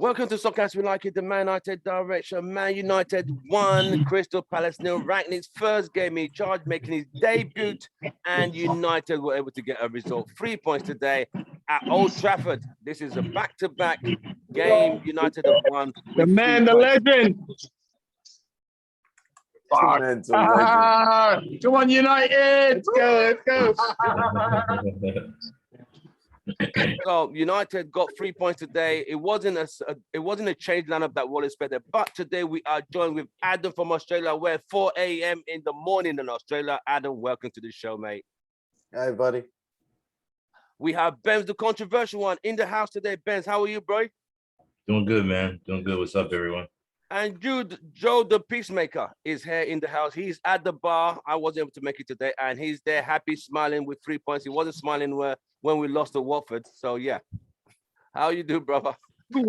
Welcome to Soccer As We Like It, the Man United direction. Man United won, Crystal Palace nil. Rangnick's first game in charge, making his debut, and United were able to get a result. 3 points today at Old Trafford. This is a back-to-back game. United have won. The man, the legend. Come on, United. Let's go. So United got 3 points today. It wasn't a changed lineup that was expected. But today we are joined with Adam from Australia. We're 4 a.m. in the morning in Australia. Adam, welcome to the show, mate. Hey, buddy. We have Benz, the controversial one, in the house today. Benz, how are you, bro? Doing good, man. Doing good. What's up, everyone? And Joe, the peacemaker, is here in the house. He's at the bar. I wasn't able to make it today, and he's there, happy, smiling with 3 points. He wasn't smiling when we lost to Watford. So yeah, how you do, brother? Who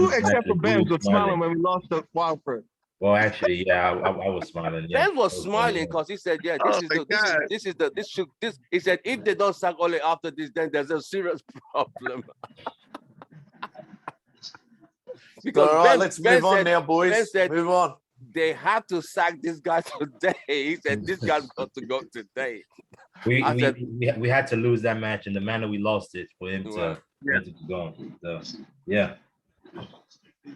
except for Ben was smiling when we lost to Watford? Well, actually, yeah, I was smiling. Yeah. Ben was smiling because he said, "Yeah, this." He said, "If they don't sack Ole after this, then there's a serious problem." Because all right, let's move on now, boys. Ben said, move on. They have to sack this guy today. He said, "This guy's got to go today." We had to lose that match in the manner we lost it for him to go. So, yeah.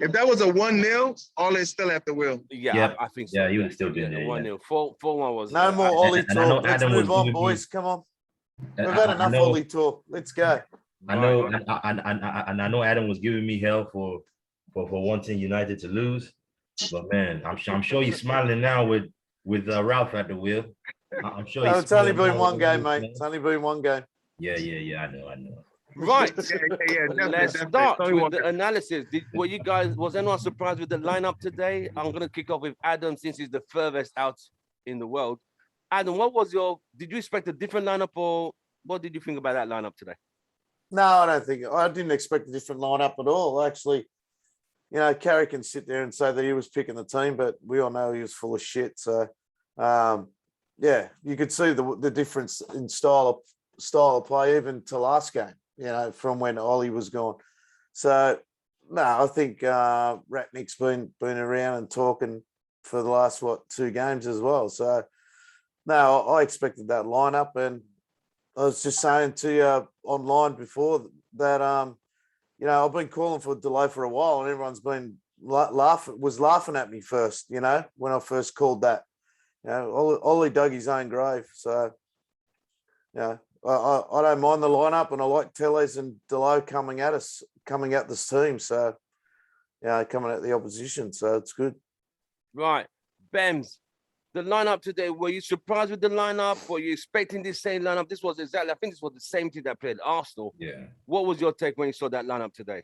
If that was a 1-0, Ole still at the wheel. Yeah, I think so. Yeah, he would still be there. 1-0. 4-1 was. No more Ole talk. Let's move on, boys. Come on. We've had enough Ole talk. Let's go. I know, and I know Adam was giving me hell for wanting United to lose, but man, I'm sure he's smiling now with Ralph at the wheel. I'm sure. It's only been one game, mate. It's only been one game. Yeah. I know. Right. Let's start with the analysis. Was anyone surprised with the lineup today? I'm gonna kick off with Adam since he's the furthest out in the world. Adam, did you expect a different lineup, or what did you think about that lineup today? No, I didn't expect a different lineup at all. Actually, Carey can sit there and say that he was picking the team, but we all know he was full of shit. So, you could see the difference in style of play even to last game, from when Ole was gone. So, no, I think Ratnick's been around and talking for the last, 2 games as well. So, no, I expected that lineup. And I was just saying to you online before that, I've been calling for delay for a while, and everyone's been laughing at me first, when I first called that. Ole dug his own grave. So, I don't mind the lineup, and I like Tellez and Delo coming at this team. So, coming at the opposition. So it's good. Right. Bems, the lineup today, were you surprised with the lineup? Were you expecting this same lineup? I think this was the same team that played Arsenal. Yeah. What was your take when you saw that lineup today?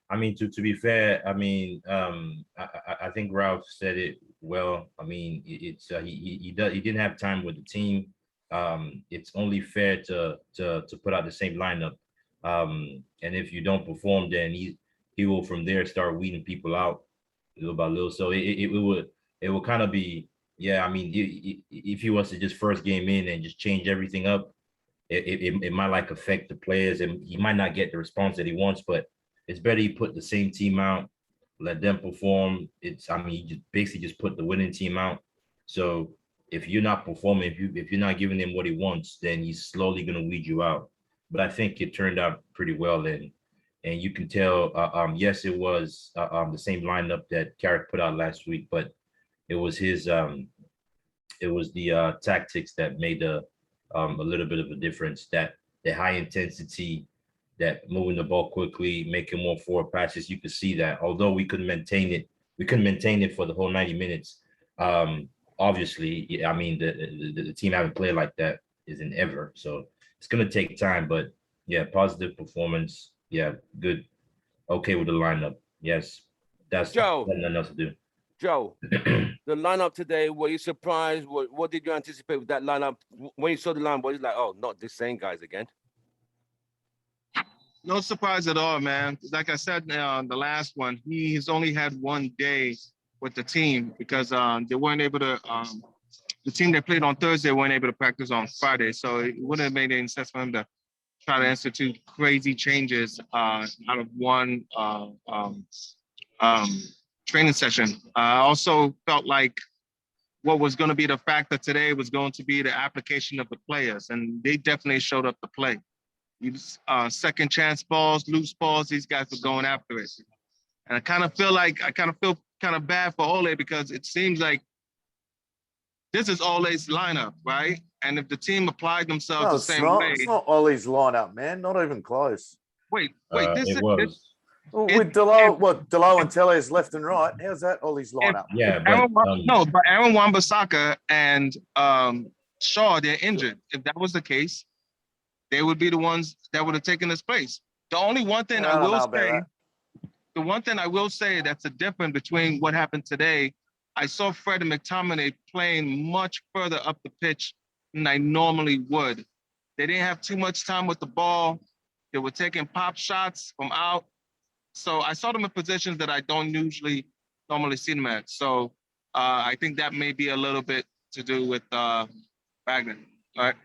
I mean, to be fair, I mean, I think Ralph said it well. I mean, it's he didn't have time with the team. It's only fair to put out the same lineup. And if you don't perform, then he will from there start weeding people out little by little. So it will kind of be, yeah. I mean, if he was to just first game in and just change everything up, it might affect the players, and he might not get the response that he wants. But it's better you put the same team out, let them perform. You just basically just put the winning team out. So if you're not performing, if you're not giving him what he wants, then he's slowly going to weed you out. But I think it turned out pretty well, and you can tell. Yes, it was the same lineup that Carrick put out last week, but it was his. It was the tactics that made a little bit of a difference. That the high intensity, that moving the ball quickly, making more forward passes. You could see that. Although we couldn't maintain it for the whole 90 minutes. Obviously, I mean, the team haven't played like that isn't ever. So it's going to take time. But, yeah, positive performance. Yeah, good. Okay with the lineup. Yes, that's nothing else to do. Joe, the lineup today, were you surprised? What did you anticipate with that lineup? When you saw the lineup, was you like, oh, not the same guys again? No surprise at all, man. Like I said, the last one, he's only had 1 day with the team because they weren't able to. The team that played on Thursday weren't able to practice on Friday, so it wouldn't have made any sense for him to try to institute crazy changes out of one training session. I also felt like what was going to be the factor today was going to be the application of the players, and they definitely showed up to play. Second chance balls, loose balls, these guys were going after it. And I kind of feel kind of bad for Ole, because it seems like this is Ole's lineup, right? And if the team applied themselves No, the it's same not. way, It's not Ollie's lineup, man. Not even close. wait, It was. Well, It- with Delo and Tellez left and right, how's that Ollie's lineup? Yeah, but Aaron Wan-Bissaka and Shaw, they're injured. If that was the case, they would be the ones that would have taken his place. The only one thing I don't will know about say, that. the one thing I will say that's a difference between what happened today, I saw Fred and McTominay playing much further up the pitch than I normally would. They didn't have too much time with the ball. They were taking pop shots from out. So I saw them in positions that I don't normally see them at. So I think that may be a little bit to do with Wagner. All right.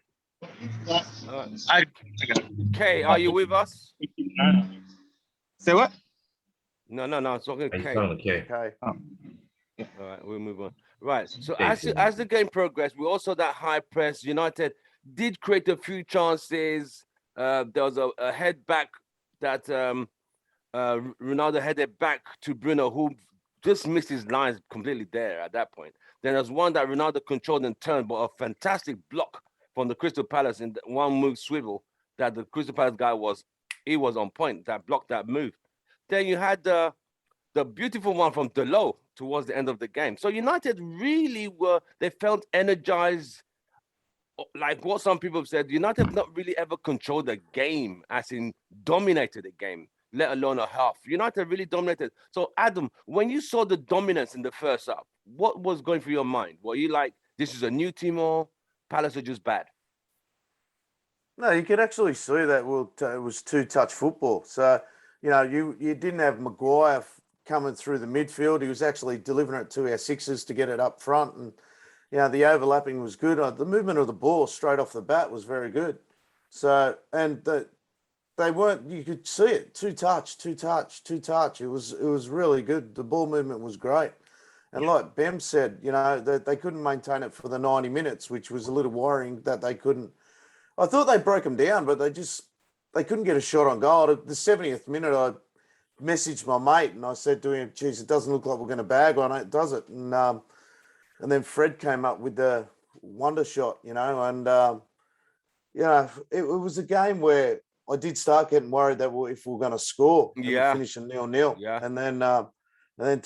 I got it. Kay, are you with us? Say what? No. I'm talking to he's Kay. telling okay. Okay. All right, we'll move on. Right. So Thank you. as the game progressed, we also that high press. United did create a few chances. There was a head back that Ronaldo headed back to Bruno, who just missed his lines completely there at that point. Then there's one that Ronaldo controlled and turned, but a fantastic block from the Crystal Palace in one move swivel that the Crystal Palace guy was on point, that blocked that move. Then you had the beautiful one from Delo towards the end of the game. So United really they felt energized. Like what some people have said, United have not really ever controlled the game, as in dominated the game, let alone a half. United really dominated. So Adam, when you saw the dominance in the first half, what was going through your mind? Were you like, this is a new team, or Palace are just bad? No, you could actually see that it was two-touch football. So, you didn't have Maguire coming through the midfield. He was actually delivering it to our sixes to get it up front. And, the overlapping was good. The movement of the ball straight off the bat was very good. So, and they weren't, you could see it, two-touch. It was really good. The ball movement was great. And like Bem said, they couldn't maintain it for the 90 minutes, which was a little worrying that they couldn't. I thought they broke them down, but they couldn't get a shot on goal. At the 70th minute, I messaged my mate and I said to him, geez, it doesn't look like we're going to bag on it, does it? And then Fred came up with the wonder shot, and, it was a game where I did start getting worried that if we were going to score and finish a 0-0. Yeah. And then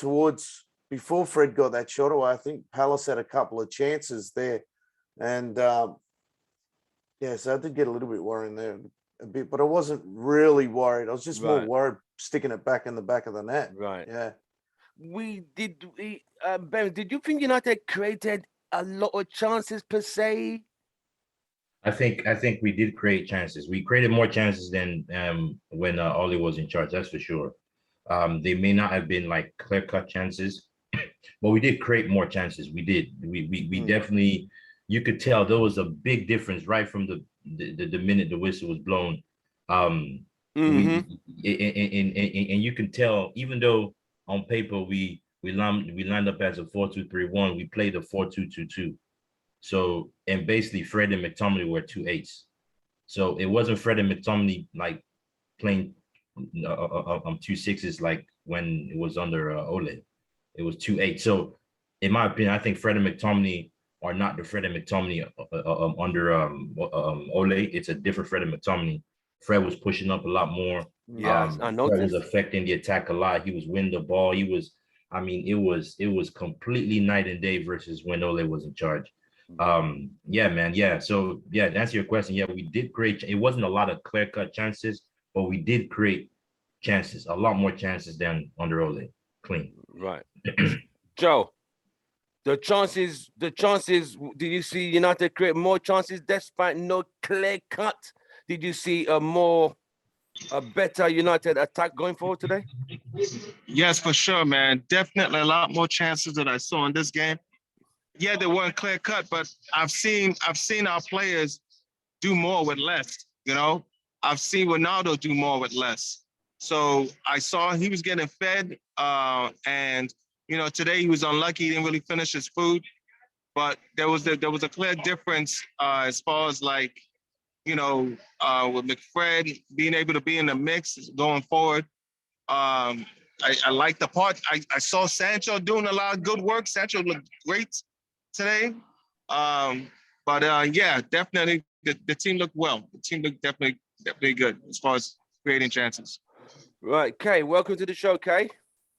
before Fred got that shot away, I think Palce had a couple of chances there. And, so I did get a little bit worried there a bit, but I wasn't really worried. I was just more worried sticking it back in the back of the net. Right. Yeah. Ben, did you think United created a lot of chances per se? I think we did create chances. We created more chances than when Ole was in charge. That's for sure. They may not have been like clear-cut chances, but we did create more chances. We did. We definitely. You could tell there was a big difference right from the minute the whistle was blown. And you can tell, even though on paper we lined up as a 4-2-3-1, we played a 4-2-2-2. So, and basically Fred and McTominay were 2-8s. So it wasn't Fred and McTominay like playing 2-6s like when it was under Ole. It was 2-8. So in my opinion, I think Fred and McTominay are not the Fred and McTominay under Ole. It's a different Fred and McTominay. Fred was pushing up a lot more. Yes, I noticed. Fred was affecting the attack a lot. He was winning the ball. It was completely night and day versus when Ole was in charge. So to answer your question, we did create. It wasn't a lot of clear-cut chances, but we did create chances, a lot more chances than under Ole. Clean. Right. Joe, the chances, did you see United create more chances despite no clear cut? Did you see a better United attack going forward today? Yes, for sure, man. Definitely a lot more chances that I saw in this game. Yeah, they weren't clear cut, but I've seen our players do more with less. I've seen Ronaldo do more with less. So I saw he was getting fed, and today he was unlucky. He didn't really finish his food, but there was a clear difference as far as like with McFred being able to be in the mix going forward. I like the part. I saw Sancho doing a lot of good work. Sancho looked great today. But yeah, definitely the team looked well. The team looked definitely good as far as creating chances. Right, Kay, welcome to the show, Kay.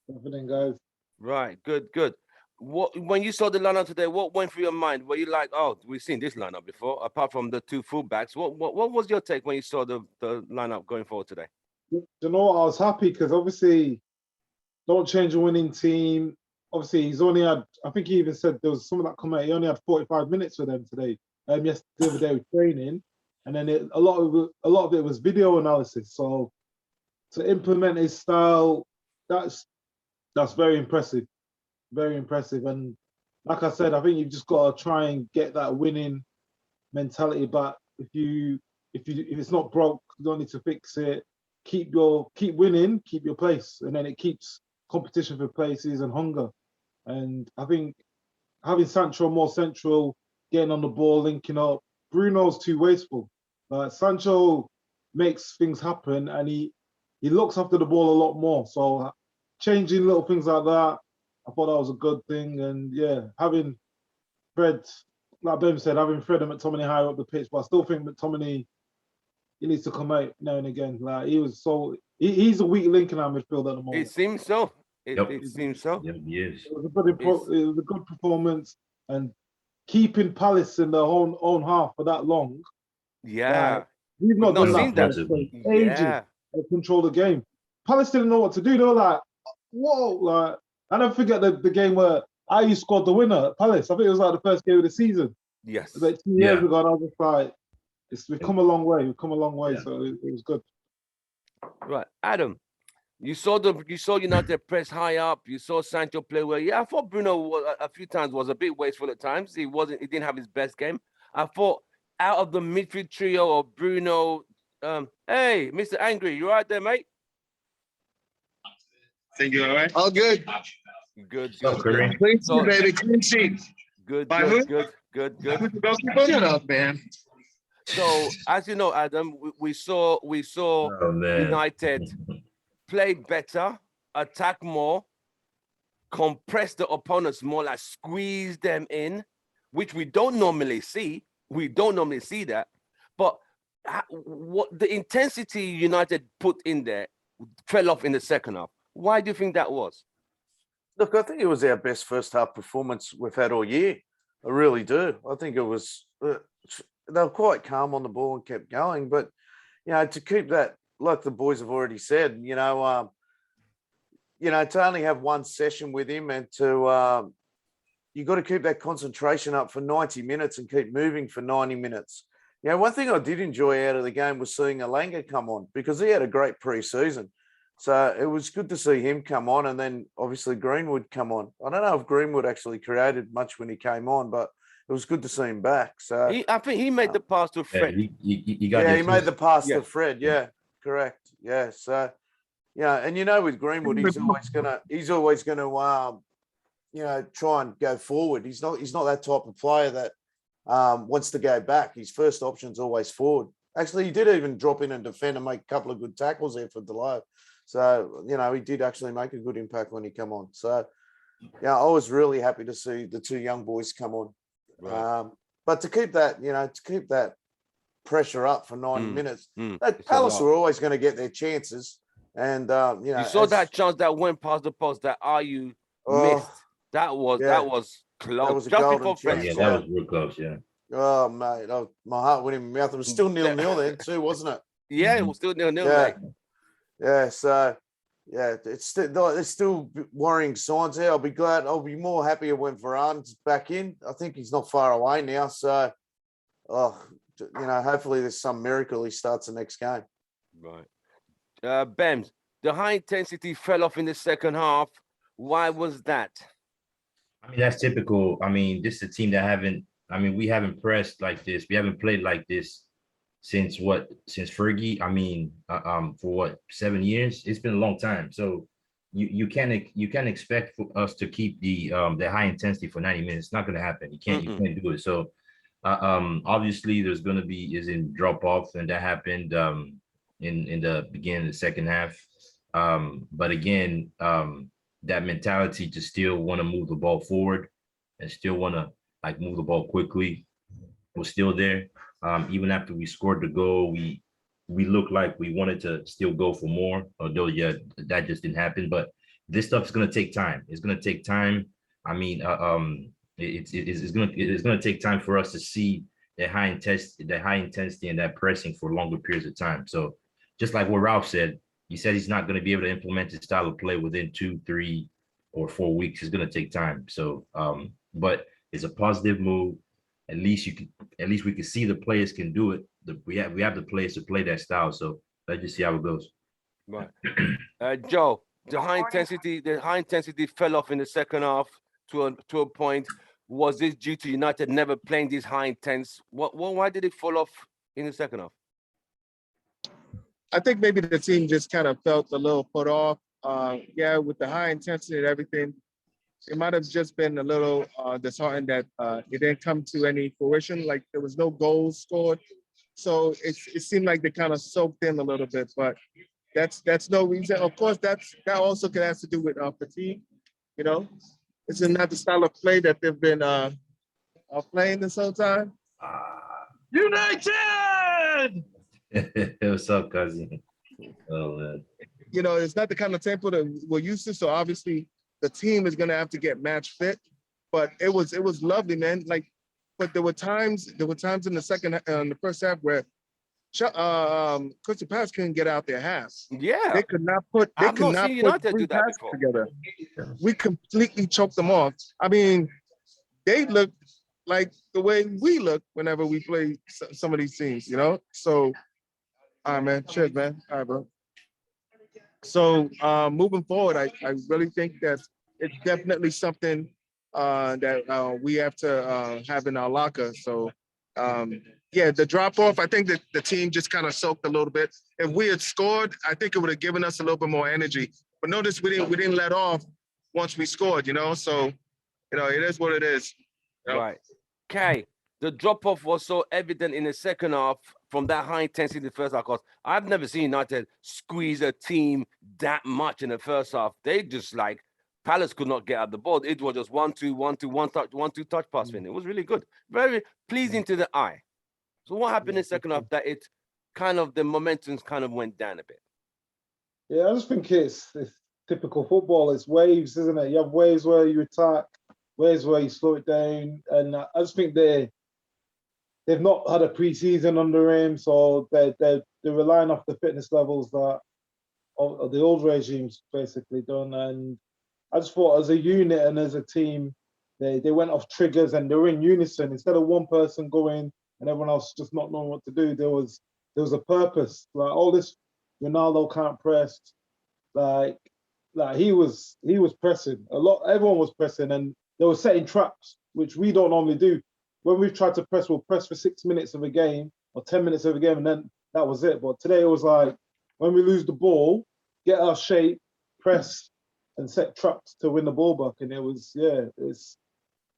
Evening, guys. Right, good. When you saw the lineup today, what went through your mind? Were you like, oh, we've seen this lineup before, apart from the two fullbacks? What was your take when you saw the lineup going forward today? You know what? I was happy because obviously, don't change a winning team. Obviously, he's only had. I think he even said there was someone that come out. He only had 45 minutes for them today. Yes, the other day with training, and then a lot of it was video analysis. So to implement his style, that's very impressive. Very impressive. And like I said, I think you've just got to try and get that winning mentality back. If it's not broke, you don't need to fix it. Keep winning, keep your place, and then it keeps competition for places and hunger. And I think having Sancho more central, getting on the ball, linking up. Bruno's too wasteful. Sancho makes things happen, and he looks after the ball a lot more. So changing little things like that, I thought that was a good thing. And yeah, having Fred, like Ben said, having Fred and McTominay higher up the pitch, but I still think McTominay, he needs to come out now and again. Like he's a weak link in our midfield at the moment. It seems so. Yep. It seems so. Yeah, he is. It was a good performance, and keeping Palace in their own half for that long. Yeah. We've not done seen that that. for ages. Yeah. To control the game. Palace didn't know what to do. They were like, whoa, like I don't forget the game where Ayew scored the winner at Palace. I think it was like the first game of the season. Yes. Like 2 years ago, and I was just like, we've come a long way. We've come a long way. Yeah. So it was good. Right, Adam. You saw United press high up. You saw Sancho play well. Yeah, I thought Bruno a few times was a bit wasteful at times. He didn't have his best game. I thought out of the midfield trio of Bruno, hey, Mr. Angry, you all right there, mate? Think you all right? All good. Good. Kareem. Clean sheet, So- baby. Clean sheet. Good. By who? Good. Shut up, man. So as you know, Adam, we saw Oh, man. United play better, attack more, compress the opponents more, like squeeze them in, which we don't normally see. We don't normally see that. But what the intensity United put in there fell off in the second half. Why do you think that was? Look, I think it was our best first half performance we've had all year. I really do. I think it was. They were quite calm on the ball and kept going, but to keep that, like the boys have already said, to only have one session with him and to you got to keep that concentration up for 90 minutes and keep moving for 90 minutes. One thing I did enjoy out of the game was seeing Alanga come on because he had a great pre-season. So it was good to see him come on, and then obviously Greenwood come on. I don't know if Greenwood actually created much when he came on, but it was good to see him back. So I think he made the pass to Fred. He made the pass Yeah. to Fred. Yeah, correct. Yeah, so and with Greenwood, he's always gonna try and go forward. He's not that type of player that wants to go back. His first option's always forward. Actually, he did even drop in and defend and make a couple of good tackles there for Delo. So, he did actually make a good impact when he came on. So, I was really happy to see the two young boys come on. Right. But to keep that pressure up for 90 minutes, It's Palace a lot. were always going to get their chances. And, You saw that chance that went past the post that Ayew missed. That was close. That was a Just golden before chance. Fred Yeah, scored. that was real close. Yeah. Oh, mate, my heart went in my mouth. It was still 0-0 then too, wasn't it? Yeah, it was still 0-0. Yeah. Mate. Yeah, so it's still worrying signs there. I'll be more happy when Varane's back in. I think he's not far away now. So, hopefully there's some miracle he starts the next game. Right. Bems, the high intensity fell off in the second half. Why was that? I mean, that's typical. I mean, this is a team that we haven't pressed like this. We haven't played like this since Fergie. I mean, for what, 7 years? It's been a long time. So you can't expect for us to keep the high intensity for 90 minutes. It's not going to happen. You can't do it. So obviously there's going to be is in drop off, and that happened in the beginning of the second half. But again, that mentality to still want to move the ball forward and still want to like move the ball quickly was still there. Even after we scored the goal, we looked like we wanted to still go for more, although yeah, that just didn't happen. But this stuff is gonna take time. It's gonna take time. I mean, it's gonna take time for us to see that high intensity and that pressing for longer periods of time. So just like what Ralph said, he said he's not going to be able to implement his style of play within 2, 3, or 4 weeks. It's going to take time. So, but it's a positive move. At least we can see the players can do it. We have the players to play that style. So let's just see how it goes. Right. Joe, the high intensity fell off in the second half to a point. Was this due to United never playing this high intense? Why did it fall off in the second half? I think maybe the team just kind of felt a little put off. Yeah, with the high intensity and everything, it might have just been a little disheartened that it didn't come to any fruition. Like there was no goals scored, so it seemed like they kind of soaked in a little bit. But that's no reason. Of course, that also has to do with fatigue. You know, it's not the style of play that they've been playing this whole time. United! What's up, cousin? Oh man. You know, it's not the kind of tempo that we're used to. So obviously, the team is gonna have to get match fit. But it was lovely, man. Like, but there were times in the first half where Crystal Palace couldn't get out their half. Yeah, They could not put United do that before. together. We completely choked them off. I mean, they looked like the way we look whenever we play some of these teams, you know? So, all right, man. Cheers, man. All right, bro. So moving forward, I really think that it's definitely something that we have to have in our locker. So yeah, the drop off, I think that the team just kind of soaked a little bit. If we had scored, I think it would have given us a little bit more energy. But notice we didn't let off once we scored, you know. So, you know, it is what it is. You know? Right. Kai, the drop off was so evident in the second half from that high intensity in the first half. Because I've never seen United squeeze a team that much in the first half. They just like Palace could not get out the ball. It was just 1-2, 1-2, one touch pass. It was really good, very pleasing to the eye. So what happened in the second half that it kind of the momentum kind of went down a bit? Yeah, I just think it's typical football. It's waves, isn't it? You have waves where you attack, waves where you slow it down, and I just think they've not had a pre-season under him, so they're relying off the fitness levels that of the old regime's basically done. And I just thought, as a unit and as a team, they went off triggers and they were in unison instead of one person going and everyone else just not knowing what to do. There was a purpose. Like all this, Ronaldo can't press. Like he was pressing a lot. Everyone was pressing, and they were setting traps, which we don't normally do. When we've tried to press, we'll press for 6 minutes of a game or 10 minutes of a game, and then that was it. But today it was like when we lose the ball, get our shape, press, and set traps to win the ball back. And it was, yeah, it's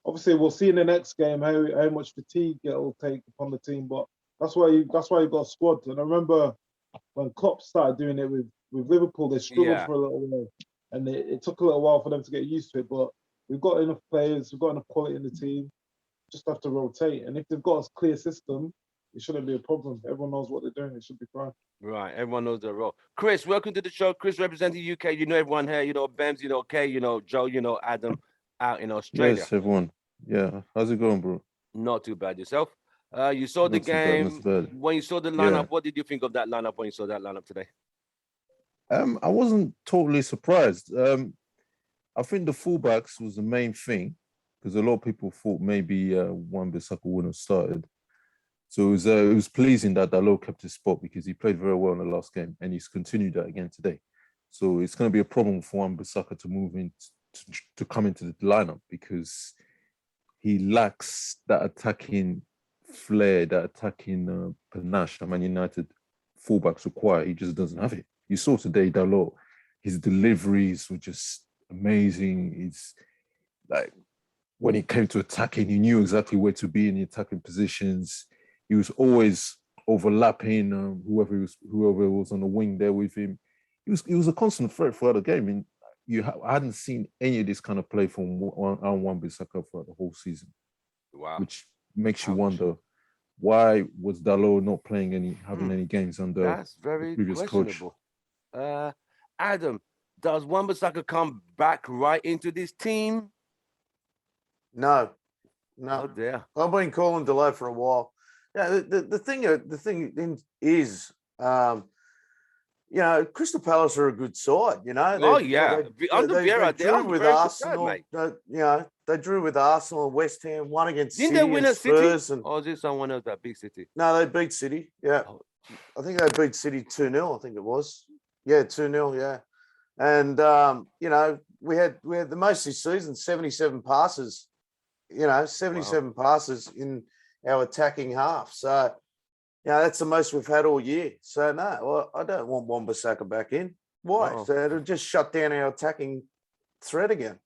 obviously we'll see in the next game how much fatigue it'll take upon the team. But that's why you got a squad. And I remember when Klopp started doing it with Liverpool, they struggled for a little while, and it took a little while for them to get used to it. But we've got enough players, we've got enough quality in the team. Just have to rotate, and if they've got a clear system, it shouldn't be a problem. Everyone knows what they're doing. It should be fine. Right, everyone knows their role. Chris, welcome to the show. Chris representing UK. You know everyone here. You know Bems. You know Kay. You know Joe. You know Adam out in Australia. Yes, everyone. Yeah, how's it going, bro? Not too bad yourself. You saw the game. When you saw the lineup, what did you think of that lineup when you saw that lineup today? I wasn't totally surprised. I think the fullbacks was the main thing, because a lot of people thought maybe Wan-Bissaka wouldn't have started. So it was pleasing that Dalot kept his spot, because he played very well in the last game, and he's continued that again today. So it's going to be a problem for Wan-Bissaka to move in to come into the lineup, because he lacks that attacking flair, that attacking panache that Man United fullbacks require. He just doesn't have it. You saw today, Dalot, his deliveries were just amazing. He's like, when he came to attacking, he knew exactly where to be in the attacking positions. He was always overlapping whoever was on the wing there with him. He was a constant threat throughout the game. And I hadn't seen any of this kind of play from Wan-Bissaka throughout the whole season. Wow. Which makes you wonder, why was Dalot not playing having any games under That's very the previous questionable. coach? Adam, does Wan-Bissaka come back right into this team? No. Oh dear. I've been calling Dalot for a while. Yeah, the thing is, Crystal Palace are a good side. Oh yeah, under Vieira, they drew with very good Arsenal. side, mate. They drew with Arsenal and West Ham, won against Didn't City they win and at City? Spurs. Or is it someone else that big City? No, they beat City. Yeah, Oh. I think they beat City 2-0. I think it was. Yeah, 2-0. Yeah, and we had the most this season, 77 passes. 77 passes in our attacking half. So, that's the most we've had all year. So, no, well, I don't want Wan-Bissaka back in. Why? Uh-oh. So it'll just shut down our attacking threat again.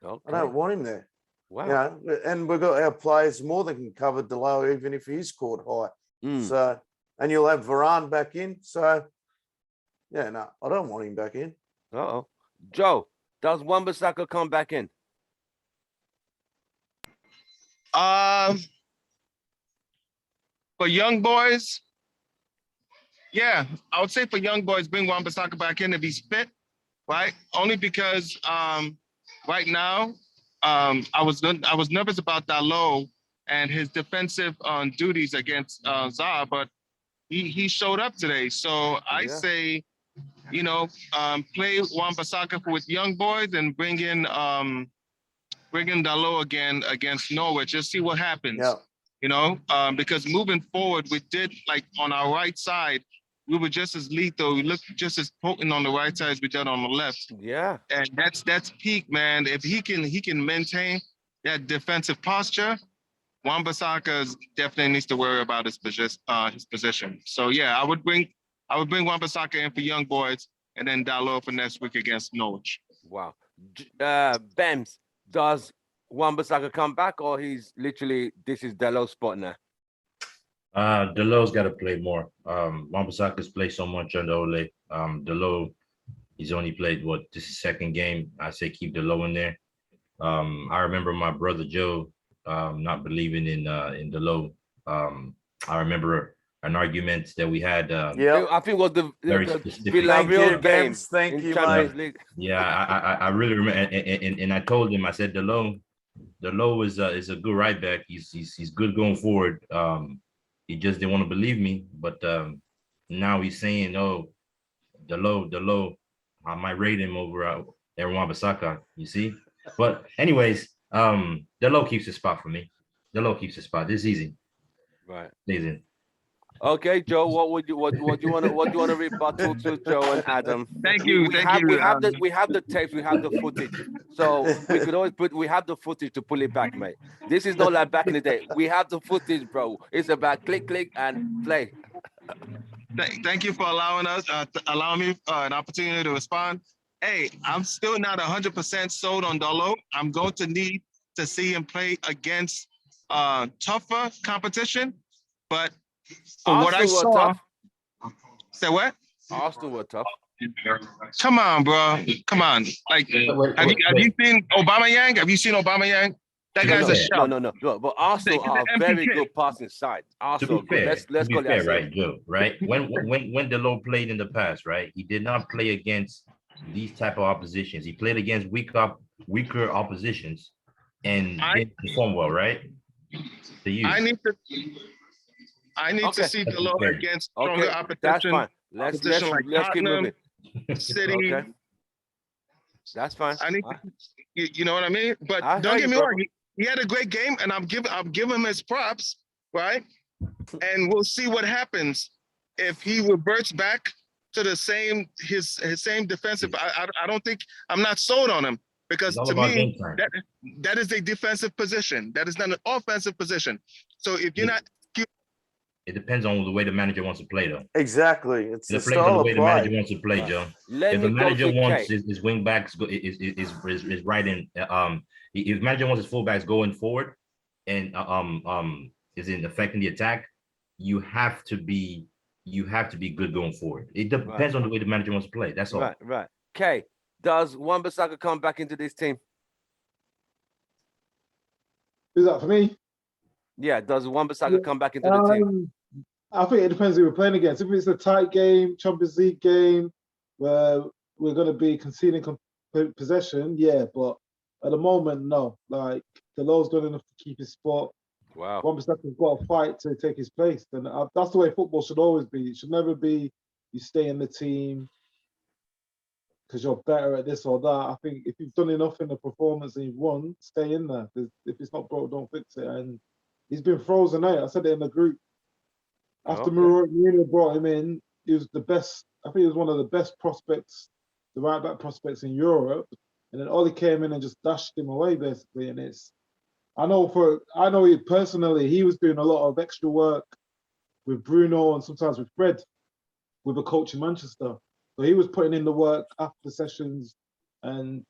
Okay. I don't want him there. Wow. And we've got our players more than can cover Dalot, even if he is caught high. Mm. So, and you'll have Varane back in. So, yeah, no, I don't want him back in. Uh-oh. Joe, does Wan-Bissaka come back in? For young boys, yeah, I would say for young boys, bring Wan-Bissaka back in if he's fit, right? Only because right now, I was nervous about Dalot and his defensive duties against Zaha, but he showed up today. So I say, play Wan-Bissaka with young boys and bring in Dalot again against Norwich. Just see what happens. Yeah. Because moving forward, we did, like, on our right side, we were just as lethal. We looked just as potent on the right side as we did on the left. Yeah. And that's peak, man. If he can maintain that defensive posture, Wan-Bissaka definitely needs to worry about his position. So yeah, I would bring Wan-Bissaka in for young boys, and then Dalot for next week against Norwich. Wow. Bems, does Wan-Bissaka come back, or he's literally, this is Dalot's spot now? Dalot's got to play more. Wan-Bissaka's played so much under Ole. Dalot, he's only played this is his second game. I say keep Dalot in there. I remember my brother Joe not believing in Dalot. I remember an argument that we had. I think it was the Villarreal game. Thank you, Champions mate. League. Yeah, I really remember, and I told him, I said Dalot is a good right back. He's good going forward. He just didn't want to believe me, but now he's saying, oh, Dalot, I might rate him over Wan-Bissaka. You see, but anyways, Dalot keeps his spot for me. Dalot keeps his spot. This is easy. Right. Easy. Okay, Joe. What do you want to rebuttal to Joe and Adam? Thank you. We have the tapes. We have the footage. So we could always we have the footage to pull it back, mate. This is not like back in the day. We have the footage, bro. It's about click and play. Thank you for allowing me an opportunity to respond. Hey, I'm still not 100% sold on Dalot. I'm going to need to see him play against tougher competition, but for what I saw, say what? Arsenal were tough. Come on, bro. Come on. Like, have you seen Aubameyang? Have you seen Aubameyang? That guy's a shot. No. But Arsenal are a very good passing side. Arsenal, let's go fair, right, Joe? Right? When Dalot played in the past, right? He did not play against these type of oppositions. He played against weaker oppositions and didn't perform well, right? I need to see Dalot against stronger opposition. That's fine. Let's keep moving. City. Okay. That's fine. I need to, you know what I mean? But don't get me wrong. He had a great game, and I'm giving him his props, right? And we'll see what happens if he reverts back to the same his same defensive. I don't think, I'm not sold on him, because to me that is a defensive position. That is not an offensive position. So if you're not It depends on the way the manager wants to play, though. Exactly. It's It the depends on style the of way the manager play. wants to play, Right. Joe. Let If the me go manager to wants Kay. his wing backs is right in if manager wants his fullbacks going forward and is in affecting the attack, you have to be good going forward. It depends on the way the manager wants to play. That's all. Right. Kay, does Wan-Bissaka come back into this team? Who's that for me? Yeah, does Wan-Bissaka Yeah, come back into the team? I think it depends who we're playing against. If it's a tight game, Champions League game, where we're going to be conceding possession, yeah. But at the moment, no. Like, Delor's done enough to keep his spot. Wow. Wan-Bissaka's got to fight to take his place. And that's the way football should always be. It should never be you stay in the team because you're better at this or that. I think if you've done enough in the performance and you've won, stay in there. If it's not broke, don't fix it. And he's been frozen out. I said it in the group. After Mourinho brought him in, he was the best. I think he was one of the best prospects, the right back prospects in Europe. And then Ollie came in and just dashed him away, basically. And I know he personally, he was doing a lot of extra work with Bruno and sometimes with Fred, with a coach in Manchester. So he was putting in the work after the sessions, and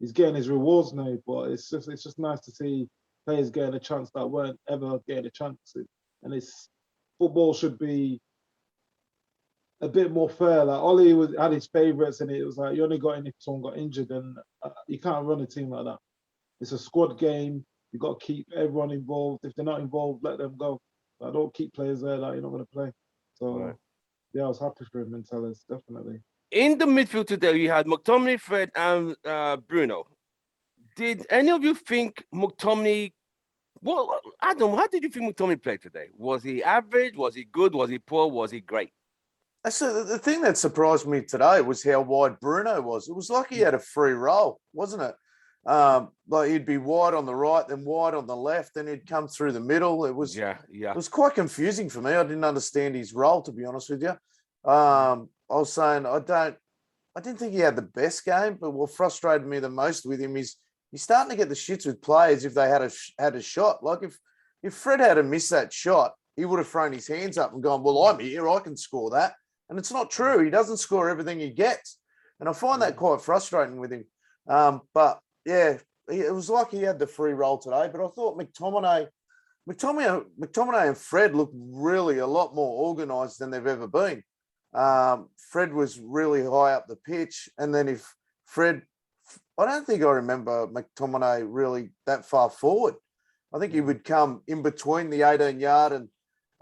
he's getting his rewards now. But it's just nice to see players getting a chance that weren't ever getting a chance. And football should be a bit more fair. Like Ollie had his favourites, and it was like you only got in if someone got injured, and you can't run a team like that. It's a squad game. You got to keep everyone involved. If they're not involved, let them go. Like, don't keep players there that you're not going to play. So yeah, I was happy for him in Tellers, definitely. In the midfield today, you had McTominay, Fred, and Bruno. Did any of you think McTominay? Well, Adam, how did you think McTominay played today? Was he average? Was he good? Was he poor? Was he great? So the thing that surprised me today was how wide Bruno was. It was like he had a free roll, wasn't it? Like he'd be wide on the right, then wide on the left, then he'd come through the middle. It was It was quite confusing for me. I didn't understand his role, to be honest with you. I was saying I didn't think he had the best game, but what frustrated me the most with him is he's starting to get the shits with players if they had a shot. Like if Fred had missed that shot, he would have thrown his hands up and gone, "Well, I'm here, I can score that." And it's not true. He doesn't score everything he gets, and I find that quite frustrating with him. But yeah, it was like he had the free roll today. But I thought McTominay and Fred looked really a lot more organised than they've ever been. Fred was really high up the pitch, and then if Fred, I don't think I remember McTominay really that far forward. I think he would come in between the 18-yard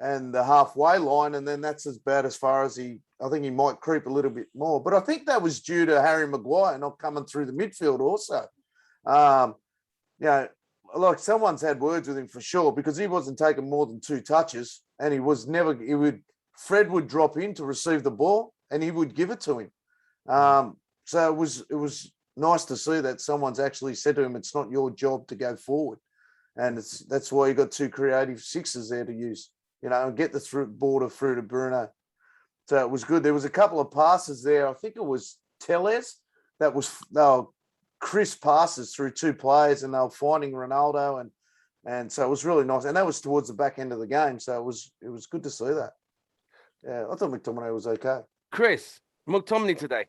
and the halfway line, and then that's about as far as I think he might creep a little bit more. But I think that was due to Harry Maguire not coming through the midfield also. Like someone's had words with him for sure, because he wasn't taking more than 2 touches, and Fred would drop in to receive the ball and he would give it to him. So it was nice to see that someone's actually said to him, it's not your job to go forward. And that's why you got 2 creative sixes there to use, and get the border through to Bruno. So it was good. There was a couple of passes there. I think it was Tellez they were crisp passes through 2 players, and they were finding Ronaldo, and so it was really nice. And that was towards the back end of the game. So it was good to see that. Yeah, I thought McTominay was okay. Chris, McTominay today.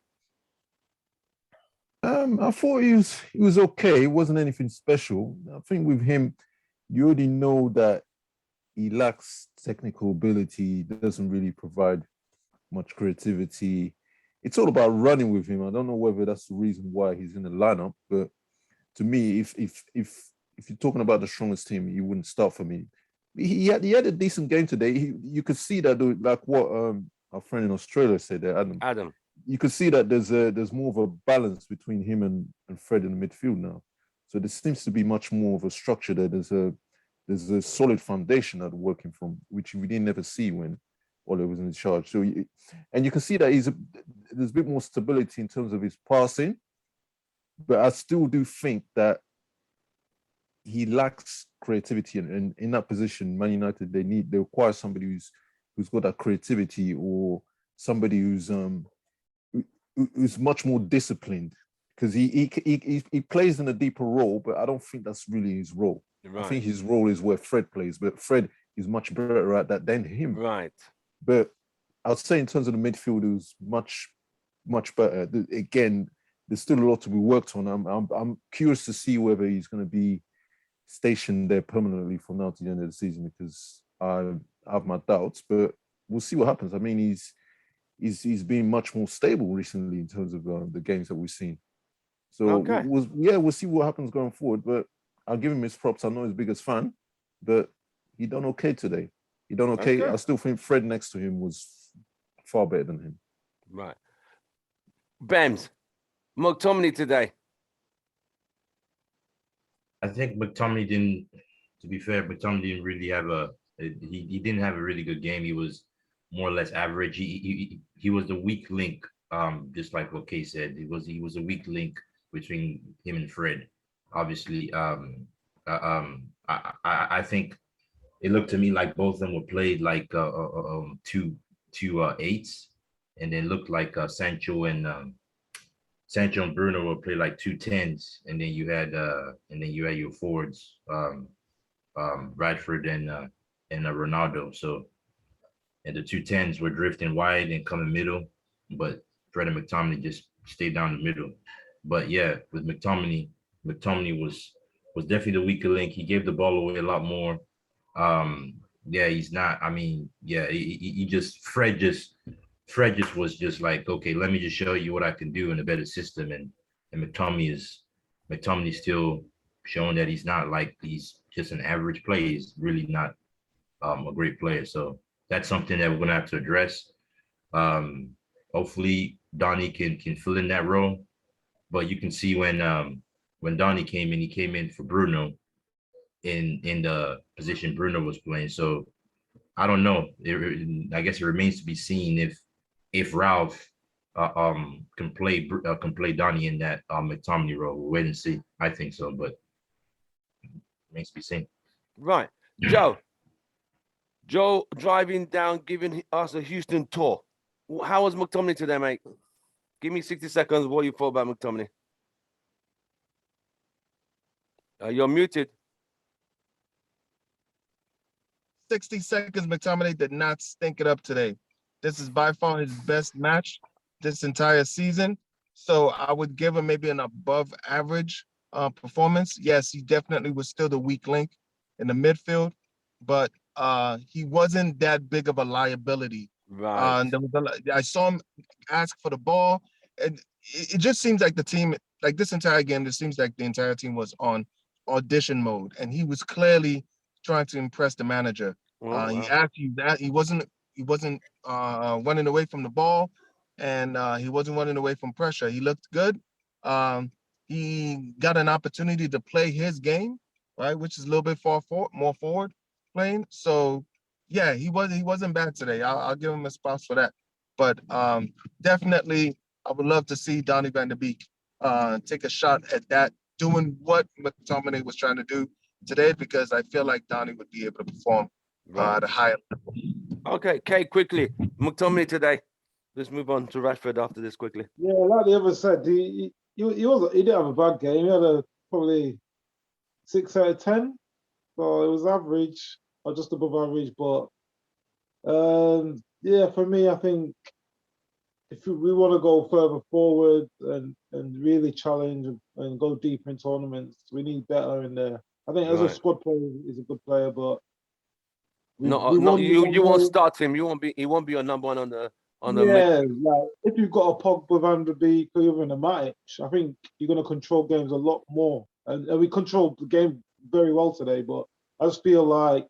I thought he was okay. It wasn't anything special. I think with him, you already know that he lacks technical ability. He doesn't really provide much creativity. It's all about running with him. I don't know whether that's the reason why he's in the lineup, but to me, if you're talking about the strongest team, he wouldn't start for me. He had a decent game today. You could see that, like what our friend in Australia said there, Adam. You could see that there's more of a balance between him and Fred in the midfield now. So there seems to be much more of a structure there. There's a solid foundation that we're working from, which we didn't ever see when Ole was in charge. So and you can see that there's a bit more stability in terms of his passing, but I still do think that he lacks creativity, and in that position, Man United they require somebody who's got that creativity, or somebody who's much more disciplined, because he plays in a deeper role, but I don't think that's really his role. Right. I think his role is where Fred plays, but Fred is much better at that than him. Right. But I'd say in terms of the midfield, it was much better. Again, there's still a lot to be worked on. I'm curious to see whether he's going to be stationed there permanently from now to the end of the season, because I have my doubts. But we'll see what happens. I mean, he's been much more stable recently in terms of the games that we've seen. So Okay. we'll see what happens going forward. But I'll give him his props. I'm not his biggest fan, but he done okay today. He done okay. Okay. I still think Fred next to him was far better than him. Right. Bems, McTominay today. I think McTominay didn't. To be fair, McTominay didn't really have he didn't have a really good game. He was more or less average. He was the weak link. Just like what Kay said, he was a weak link between him and Fred. Obviously, I think it looked to me like both of them were played like two eights, and then looked like Sancho and Bruno will play like 2 10s, and then you had your forwards, Radford and Ronaldo. So, and the 2 10s were drifting wide and coming middle, but Fred and McTominay just stayed down the middle. But yeah, with McTominay was definitely the weaker link. He gave the ball away a lot more. Yeah, he's not. I mean, yeah, Fred just was just like, okay, let me just show you what I can do in a better system. And McTominay's still showing that he's not like, he's just an average player. He's really not a great player. So that's something that we're gonna have to address. Hopefully Donny can fill in that role. But you can see when Donny came in, he came in for Bruno in the position Bruno was playing. So I don't know. I guess it remains to be seen if Ralph can play Donny in that McTominay role. We'll wait and see. I think so, but it remains to be seen. Right. Joe driving down, giving us a Houston tour. How was McTominay today, mate? Give me 60 seconds what you thought about McTominay. You're muted. 60 seconds, McTominay did not stink it up today. This is by far his best match this entire season. So I would give him maybe an above average performance. Yes, he definitely was still the weak link in the midfield, but he wasn't that big of a liability. Right. And I saw him ask for the ball, and it just seems like the team, like this entire game, it seems like the entire team was on audition mode, and he was clearly trying to impress the manager. Wow. He asked you that he wasn't running away from the ball, and he wasn't running away from pressure. He looked good. He got an opportunity to play his game, right, which is a little bit more forward playing. So yeah, he wasn't bad today. I'll give him a spot for that. But definitely, I would love to see Donny van der Beek take a shot at that, doing what McTominay was trying to do today, because I feel like Donny would be able to perform at a higher level. Okay, Kay, quickly. McTominay today. Let's move on to Rashford after this quickly. Yeah, like the other said, he didn't have a bad game. He had probably 6 out of 10. So it was average or just above average. But yeah, for me, I think if we want to go further forward and really challenge and go deeper in tournaments, we need better in there. I think as a squad player, he's a good player, but you won't start him. He won't be your number one on the like if you've got a Pogba, Van der Beek, or even a Matic, I think you're going to control games a lot more. And we controlled the game very well today, but I just feel like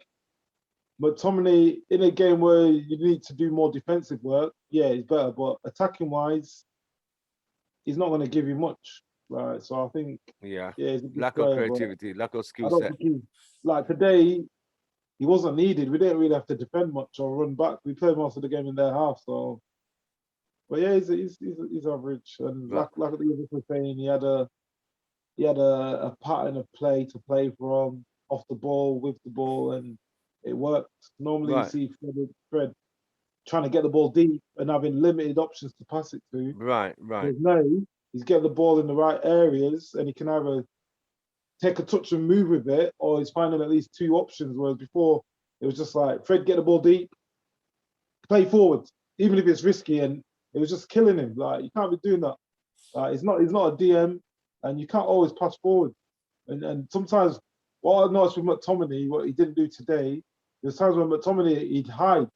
McTominay in a game where you need to do more defensive work, yeah, he's better. But attacking wise, he's not going to give you much, right? So I think, yeah, he's a good lack player, of creativity, lack of I skill don't set. think like today, he wasn't needed. We didn't really have to defend much or run back. We played most of the game in their half. So, but yeah, he's average. And like the others were saying, he had a pattern of play to play from, off the ball, with the ball, and it worked. Normally, you see Fred trying to get the ball deep and having limited options to pass it to. Right. Whereas now, he's getting the ball in the right areas, and he can either take a touch and move with it, or he's finding at least two options. Whereas before, It was just like Fred, get the ball deep, play forward, even if it's risky, and it was just killing him. Like you can't be doing that. Like he's not a DM, and you can't always pass forward. And sometimes what I noticed with McTominay, what he didn't do today, there's times when McTominay he'd hide,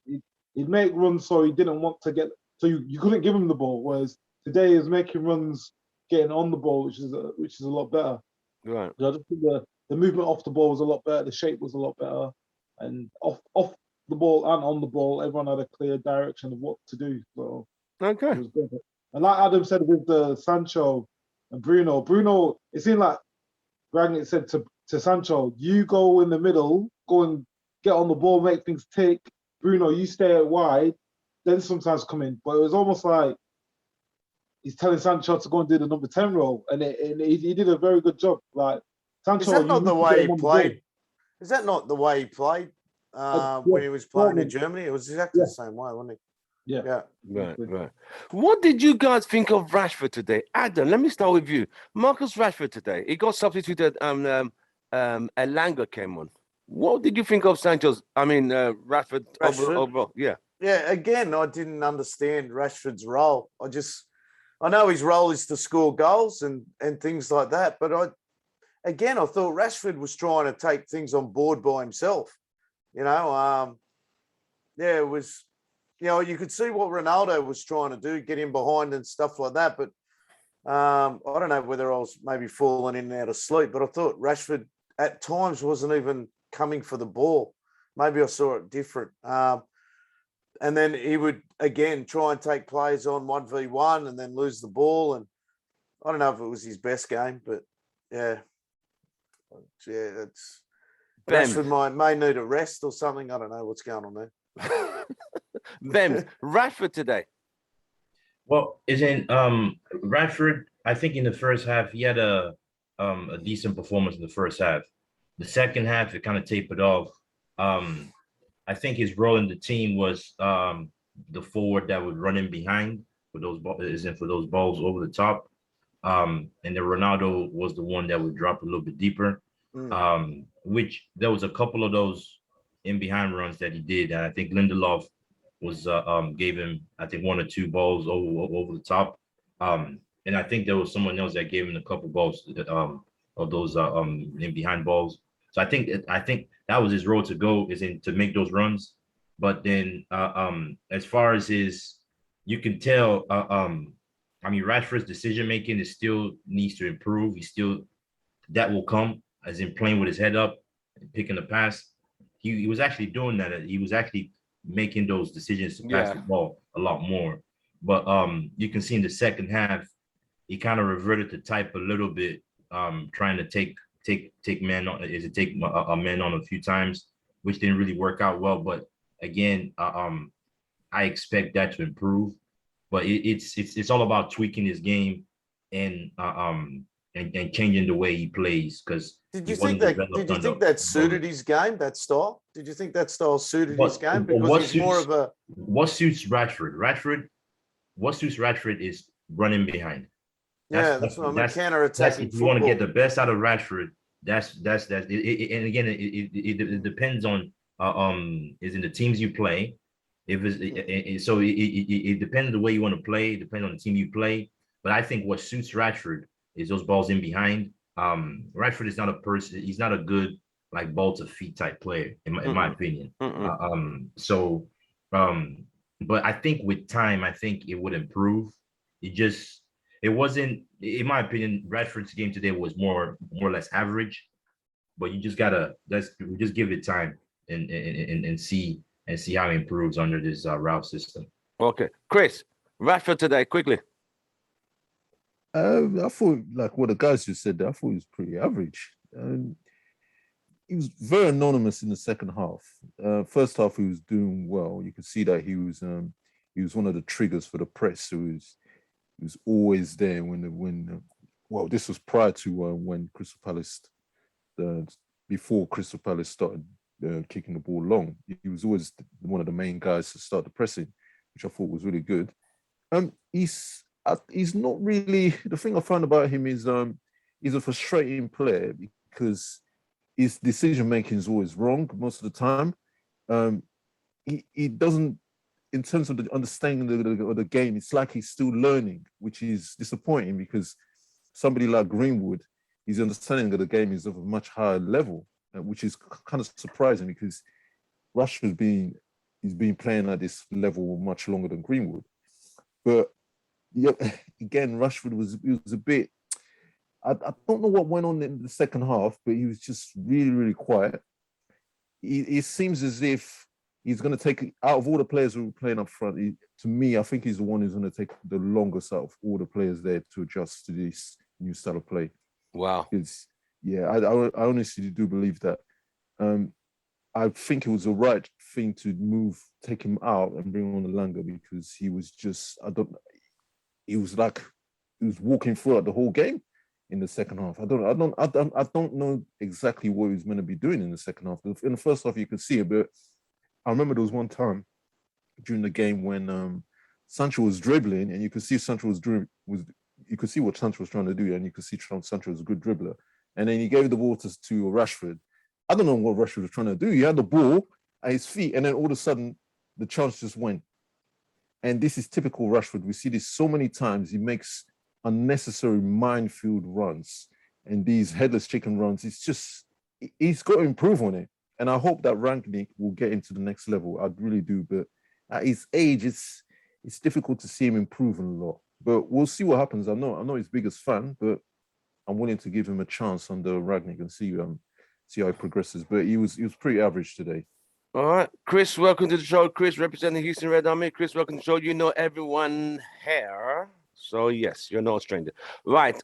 he'd make runs so he didn't want to get, so you couldn't give him the ball. Whereas today he was making runs, getting on the ball, which is a lot better. Right. I just think the movement off the ball was a lot better, the shape was a lot better, and off the ball and on the ball, everyone had a clear direction of what to do. So Okay. it was good. And like Adam said with the Sancho and Bruno, it seemed like Rangnick said to Sancho, you go in the middle, go and get on the ball, make things tick. Bruno, you stay out wide, then sometimes come in. But it was almost like he's telling Sancho to go and do the number 10 role. And he did a very good job. Like, Sancho, Is that not the way he played? Ball. Is that not the way he played Yeah, when he was playing in Dortmund. Germany? It was exactly the same way, wasn't Yeah. he? Yeah. Right. What did you guys think of Rashford today? Adam, let me start with you. Marcus Rashford today, he got substituted. Elanga came on. What did you think of Rashford? Overall? Yeah. Yeah, again, I didn't understand Rashford's role. I know his role is to score goals and things like that, but I thought Rashford was trying to take things on board by himself. It was, you could see what Ronaldo was trying to do, get him behind and stuff like that. But I don't know whether I was maybe falling in and out of sleep, but I thought Rashford at times wasn't even coming for the ball. Maybe I saw it different. And then he would, again, try and take players on 1v1 and then lose the ball. And I don't know if it was his best game, but yeah, it's Rashford may need a rest or something. I don't know what's going on there. Ben, Rashford today. Well, Rashford, I think in the first half, he had a decent performance in the first half. The second half, it kind of tapered off. I think his role in the team was the forward that would run in behind for those balls over the top. And then Ronaldo was the one that would drop a little bit deeper. Which there was a couple of those in behind runs that he did. And I think Lindelof was gave him, I think, one or two balls over the top. And I think there was someone else that gave him a couple balls of those in behind balls. So I think that was his role to go, to make those runs. But then as far as you can tell, Rashford's decision making still needs to improve. That will come as in playing with his head up and picking the pass. He was actually doing that. He was actually making those decisions to pass the ball a lot more. But you can see in the second half, he kind of reverted to type a little bit, trying to take men on, take a man on a few times, which didn't really work out well. But again, I expect that to improve. But it's all about tweaking his game and changing the way he plays. Because did you think that suited his game? That style? Did you think that style suited his game? Because he's more of a. What suits Rashford? What suits Rashford is running behind. That's what I'm counter-attacking. If you want to get the best out of Rashford, that's it. And again, it depends on is in the teams you play. If it depends on the way you want to play. It depends on the team you play. But I think what suits Rashford is those balls in behind. Rashford is not a person. He's not a good ball to feet type player in my opinion. But I think with time, I think it would improve. It wasn't, in my opinion, Rashford's game today was more or less average. But you just gotta just give it time and see how it improves under this Ralph system. Okay, Chris, Rashford today, quickly. I thought, like what the guys just said, I thought he was pretty average. He was very anonymous in the second half. First half, he was doing well. You could see that he was one of the triggers for the press. So he was always there well, this was prior to when Crystal Palace, before Crystal Palace started kicking the ball long. He was always one of the main guys to start the pressing, which I thought was really good. He's not really, the thing I found about him is he's a frustrating player because his decision making is always wrong most of the time. He doesn't, in terms of the understanding of the game, it's like he's still learning, which is disappointing because somebody like Greenwood, his understanding of the game is of a much higher level, which is kind of surprising because he's been playing at this level much longer than Greenwood. But yeah, again, Rashford was a bit. I don't know what went on in the second half, but he was just really, really quiet. It seems as if he's going to take, out of all the players who were playing up front, to me, I think he's the one who's going to take the longest out of all the players there to adjust to this new style of play. Wow. It's, yeah, I honestly do believe that. I think it was the right thing to take him out and bring on Elanga because he was just, he was walking throughout the whole game in the second half. I don't know exactly what he was meant to be doing in the second half. In the first half, you could see it, but I remember there was one time during the game when Sancho was dribbling, and you could see you could see what Sancho was trying to do, and you could see Sancho was a good dribbler. And then he gave the ball to Rashford. I don't know what Rashford was trying to do. He had the ball at his feet, and then all of a sudden, the chance just went. And this is typical Rashford. We see this so many times. He makes unnecessary minefield runs and these headless chicken runs. He's got to improve on it. And I hope that Rangnick will get into the next level. I really do. But at his age, it's difficult to see him improving a lot. But we'll see what happens. I'm not his biggest fan, but I'm willing to give him a chance under Rangnick and see how he progresses. But he was pretty average today. All right, Chris, welcome to the show. Chris, representing Houston Red Army. Chris, welcome to the show. You know everyone here, so yes, you're no stranger. Right,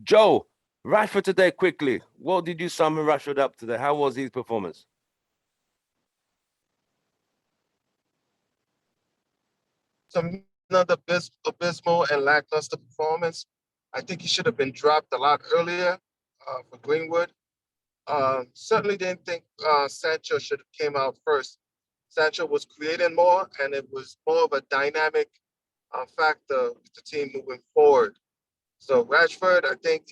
Joe, Rashford today, quickly. What did you sum Rashford up today? How was his performance? Another abysmal and lackluster performance. I think he should have been dropped a lot earlier for Greenwood. Certainly didn't think Sancho should have came out first. Sancho was creating more, and it was more of a dynamic factor with the team moving forward. So Rashford, I think,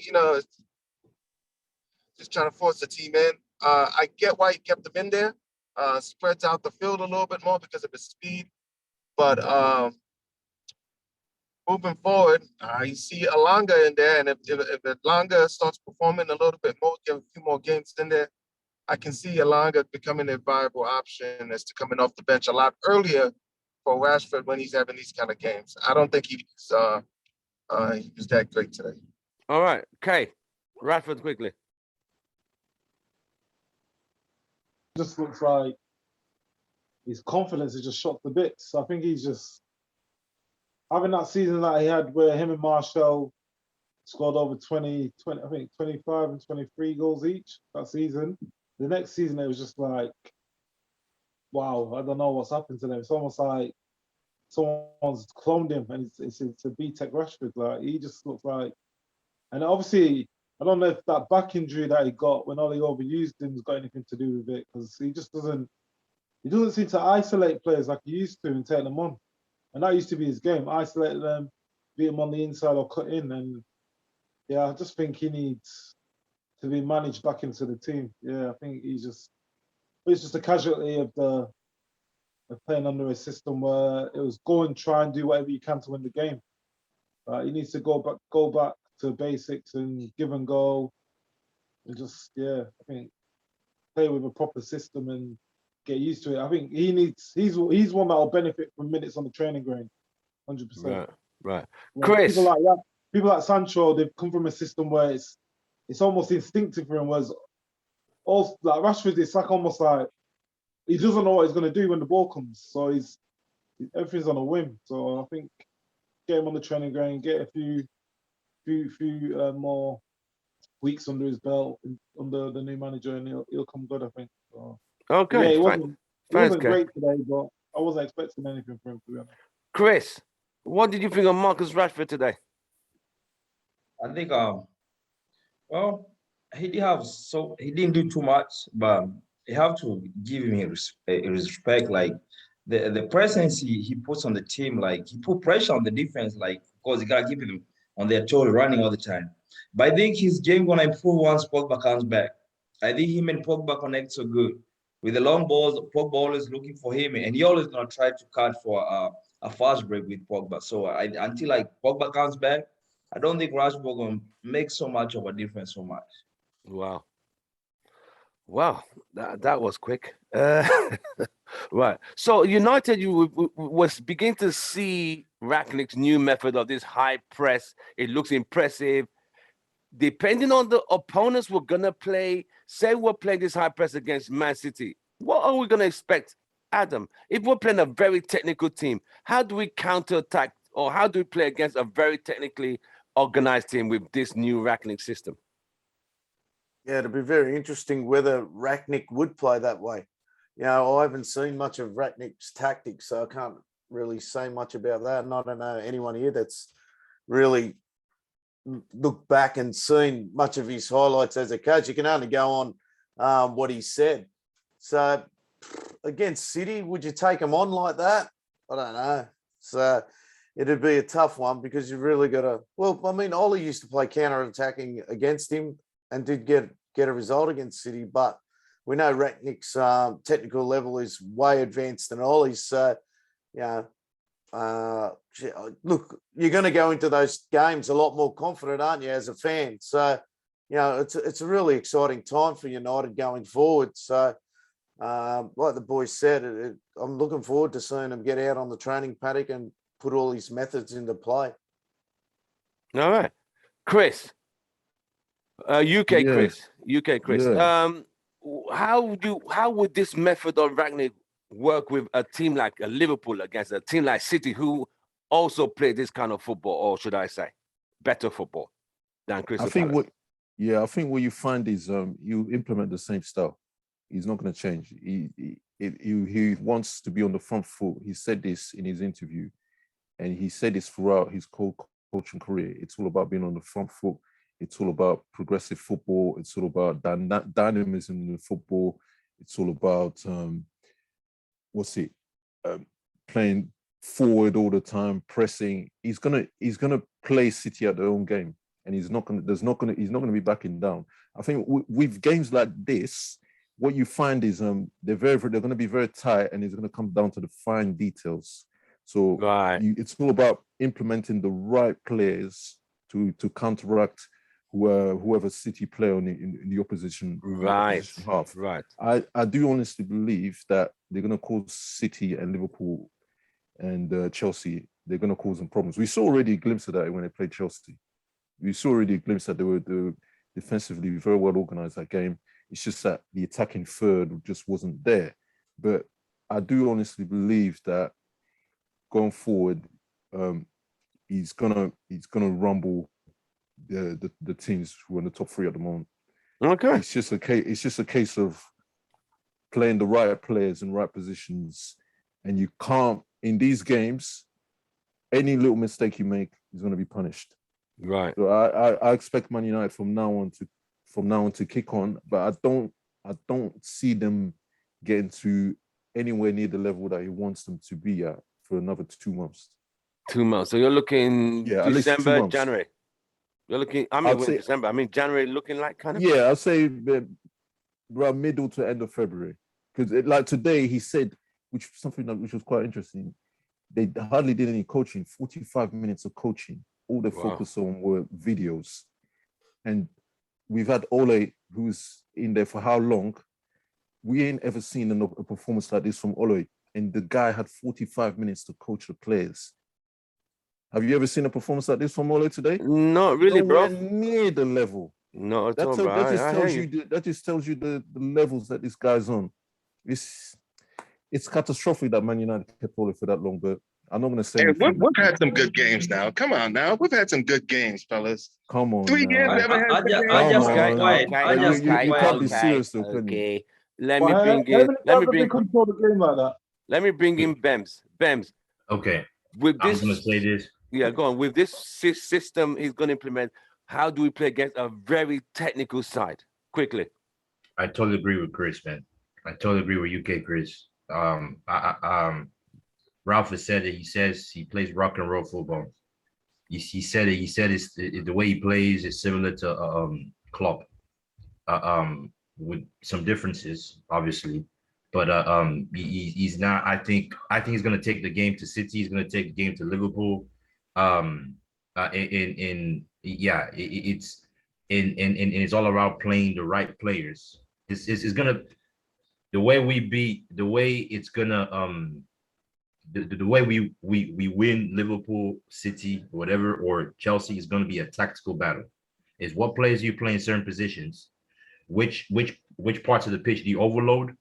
just trying to force the team in. I get why he kept him in there. Spreads out the field a little bit more because of his speed. But moving forward, you see Elanga in there, and if Elanga starts performing a little bit more, give a few more games in there, I can see Elanga becoming a viable option as to coming off the bench a lot earlier for Rashford when he's having these kind of games. I don't think he was that great today. All right, Kay, Rashford quickly. Just looks like his confidence is just shot to bits. I think he's just having that season that he had where him and Martial scored over 20, I think 25 and 23 goals each that season. The next season, it was just like, wow, I don't know what's happened to them. It's almost like someone's cloned him, and it's a B-Tech Rashford. Like, he just looks like, and obviously, I don't know if that back injury that he got when Ollie overused him has got anything to do with it, because he doesn't seem to isolate players like he used to and take them on. And that used to be his game, isolate them, beat them on the inside or cut in. And yeah, I just think he needs to be managed back into the team. Yeah, I think he's just a casualty of playing under a system where it was go and try and do whatever you can to win the game. He needs to go back to basics and give and go, and just, yeah, I think play with a proper system and get used to it. I think he's one that will benefit from minutes on the training ground, 100%. Right. Chris, people like Sancho, they've come from a system where it's almost instinctive for him. Whereas also like Rashford, it's like almost like he doesn't know what he's going to do when the ball comes. So everything's on a whim. So I think get him on the training ground, get a few more weeks under his belt under the new manager, and he'll come good, I think. So, okay. Yeah, he wasn't great today, but I wasn't expecting anything from him, to be honest. Chris, what did you think of Marcus Rashford today? I think well, he didn't do too much, but you have to give him his respect. Like the presence he puts on the team, like he put pressure on the defense, like because you gotta keep him on their toes, running all the time. But I think his game gonna improve once Pogba comes back. I think him and Pogba connect so good. with the long balls, Pogba is looking for him, and he always gonna try to cut for a fast break with Pogba. So until like Pogba comes back, I don't think Rashford gonna make so much of a difference so much. Wow. Wow, that was quick. Right. So United, was beginning to see Rangnick's new method of this high press. It looks impressive. Depending on the opponents we're gonna play, say we're playing this high press against Man City, what are we gonna expect, Adam? If we're playing a very technical team, how do we counterattack, or how do we play against a very technically organized team with this new Rangnick system? Yeah, it'd be very interesting whether Rangnick would play that way. You know, I haven't seen much of Rangnick's tactics, so I can't really say much about that. And I don't know anyone here that's really looked back and seen much of his highlights as a coach. You can only go on what he said. So against City, would you take him on like that? I don't know. So it'd be a tough one because you've really got to. Well, I mean, Ollie used to play counter-attacking against him and did get a result against City, but we know Rangnick's technical level is way advanced than Ollie's. So, look, you're going to go into those games a lot more confident, aren't you, as a fan? So, it's a really exciting time for United going forward. So, like the boys said, I'm looking forward to seeing him get out on the training paddock and put all his methods into play. All right, Chris. UK Chris. Yeah. How would this method of Rangnick work with a team like a Liverpool against a team like City, who also play this kind of football, or should I say, better football than Crystal Palace? I think what you find is you implement the same style. He's not going to change. He wants to be on the front foot. He said this in his interview, and he said this throughout his coaching career. It's all about being on the front foot. It's all about progressive football. It's all about dynamism in football. It's all about playing forward all the time, pressing. He's gonna play City at their own game, and he's not gonna be backing down. I think with games like this, what you find is they're going to be very tight, and it's going to come down to the fine details. So it's all about implementing the right players to counteract whoever City play in the opposition half. Right. I do honestly believe that they're going to cause City and Liverpool and Chelsea, they're going to cause them problems. We saw already a glimpse of that when they played Chelsea. We saw already a glimpse that they were defensively very well organized that game. It's just that the attacking third just wasn't there. But I do honestly believe that going forward, he's gonna rumble the teams who are in the top three at the moment. Okay. It's just a case of playing the right players in right positions, and you can't, in these games, any little mistake you make is going to be punished. Right. So I expect Man United from now on to kick on, but I don't see them getting to anywhere near the level that he wants them to be at for another 2 months. 2 months. So you're looking December, January. You're looking. December. January looking like kind of. Yeah, I'll say around middle to end of February, because like today he said, which was quite interesting. They hardly did any coaching. 45 minutes of coaching. All they focused on were videos, and we've had Ole, who's in there for how long? We ain't ever seen a performance like this from Ole, and the guy had 45 minutes to coach the players. Have you ever seen a performance like this from Ole today? Not really, Nowhere bro. near the level. No, at all, bro. That just tells you the levels that this guy's on. It's catastrophic that Man United kept Ole for that long, but I'm not going to say. Hey, we've had some good games now. Come on now. We've had some good games, fellas. Come on. 3 years never had good games. You can't be serious though, can you? Let me bring control the game like that. Let me bring in Bems. Okay. With this, I'm going to say this. Yeah, go on. With this system he's going to implement, how do we play against a very technical side? Quickly. I totally agree with Chris, man. I totally agree with UK Chris. Ralph has said it. He says he plays rock and roll football. He said it. He said it's the way he plays is similar to Klopp, with some differences, obviously. but he's not. I think he's gonna take the game to City. He's gonna take the game to Liverpool. It's it's all about playing the right players. It's gonna the way we beat the way it's gonna the way we win Liverpool, City, whatever, or Chelsea is going to be a tactical battle. Is what players you play in certain positions, which parts of the pitch do you overload,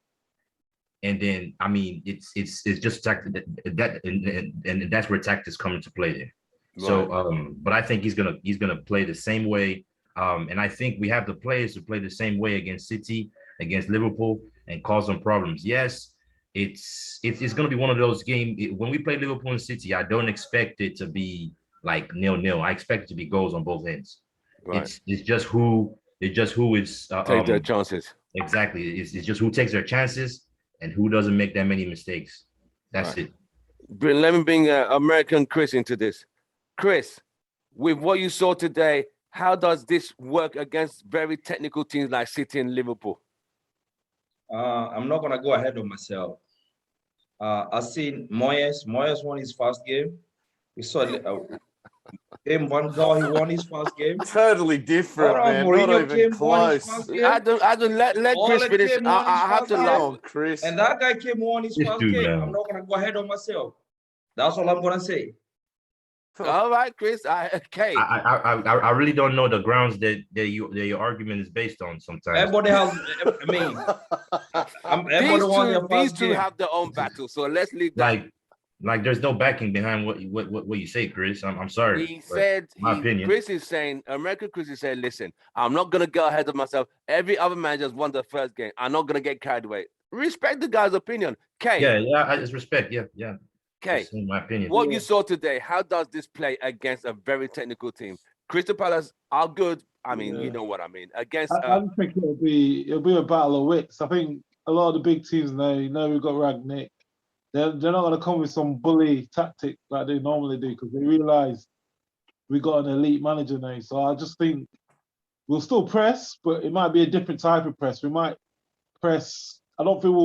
and then I mean it's just that and that's where tactics come into play there. So but I think he's gonna play the same way, and I think we have the players to play the same way against City, against Liverpool, and cause them problems. Yes, it's going to be one of those games. When we play Liverpool and City, I don't expect it to be like 0-0. I expect it to be goals on both ends. Right. It's just who is Take their chances. exactly. It's just who takes their chances and who doesn't make that many mistakes. That's Right. it. Let me bring American Chris into this. Chris, with what you saw today, how does this work against very technical teams like City and Liverpool? I'm not gonna go ahead of myself. I seen Moyes. Moyes won his first game. We saw him one goal. He won his first game. Totally different, man. Not Mourinho even came, won his close. first game. I don't let Chris Ole finish. came, won his I have first to game. laugh. Come on, Chris. And that guy came on his This first dude, game. man. I'm not gonna go ahead of myself. That's all I'm gonna say. All right, Chris. Okay. I really don't know the grounds that your argument is based on sometimes. Everybody has. I mean, everybody won their These first two game. have their own battle, so let's leave that. Like there's no backing behind what you say, Chris. I'm sorry. He said, my opinion. Chris is saying, American Chris is saying, listen, I'm not going to go ahead of myself. Every other man just won the first game. I'm not going to get carried away. Respect the guy's opinion. Kay. Yeah, I just respect. Yeah. Kay, Just in my opinion. what you saw today, how does this play against a very technical team? Crystal Palace are good. I mean, you know what I mean. Against I just think it'll be a battle of wits. I think a lot of the big teams know we've got Ragnick. They're not going to come with some bully tactic like they normally do because they realise we got an elite manager now. So I just think we'll still press, but it might be a different type of press. We might press. I don't think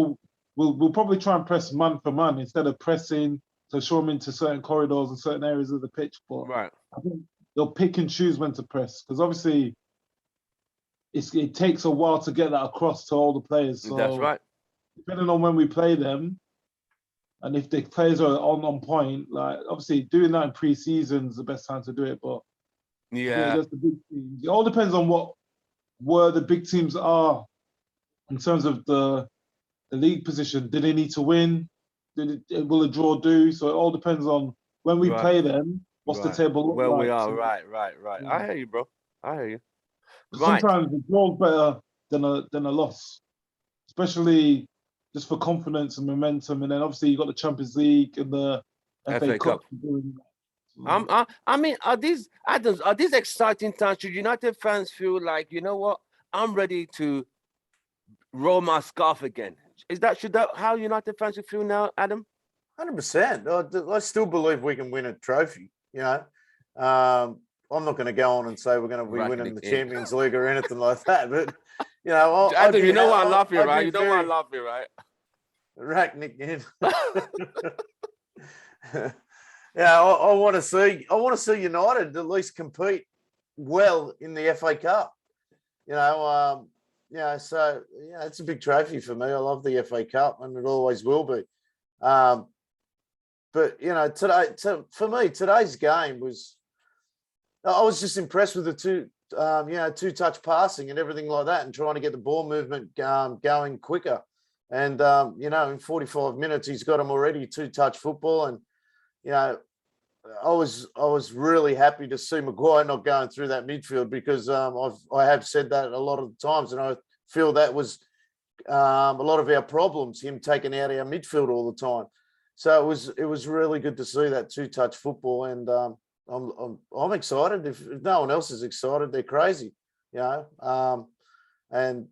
we'll probably try and press man for man instead of pressing to show them into certain corridors and certain areas of the pitch. But right. I think they'll pick and choose when to press because obviously it takes a while to get that across to all the players. So that's right. Depending on when we play them, and if the players are on point, like obviously doing that in pre-season is the best time to do it. But yeah, against the big teams, it all depends on where the big teams are in terms of the league position. Do they need to win? Will a draw do? So it all depends on when we play them. What's the table look where like? we are? So, Right. Yeah. I hear you, bro. I hear you. Right. Sometimes the draw's better than a loss, especially just for confidence and momentum. And then obviously you got the Champions League and the FA Cup. I mean, are these exciting times? Should United fans feel like, you know what? I'm ready to roll my scarf again. Should that how United fans should feel now, Adam? 100%. I still believe we can win a trophy. You know, I'm not going to go on and say we're going to be winning the Champions League or anything like that. But you know, Adam, you know why I'm laughing, right? You know why I'm laughing, right? Ragnick in. Yeah, I want to see United at least compete well in the FA Cup. You know, so yeah, it's a big trophy for me. I love the FA Cup, and it always will be. But you know, for me, today's game was. I was just impressed with the two-touch passing and everything like that, and trying to get the ball movement going quicker. And you know, in 45 minutes, he's got them already two-touch football. And you know, I was really happy to see Maguire not going through that midfield because I have said that a lot of times, and I feel that was a lot of our problems, him taking out our midfield all the time. So it was really good to see that two-touch football, and I'm excited. If no one else is excited, they're crazy, you know. And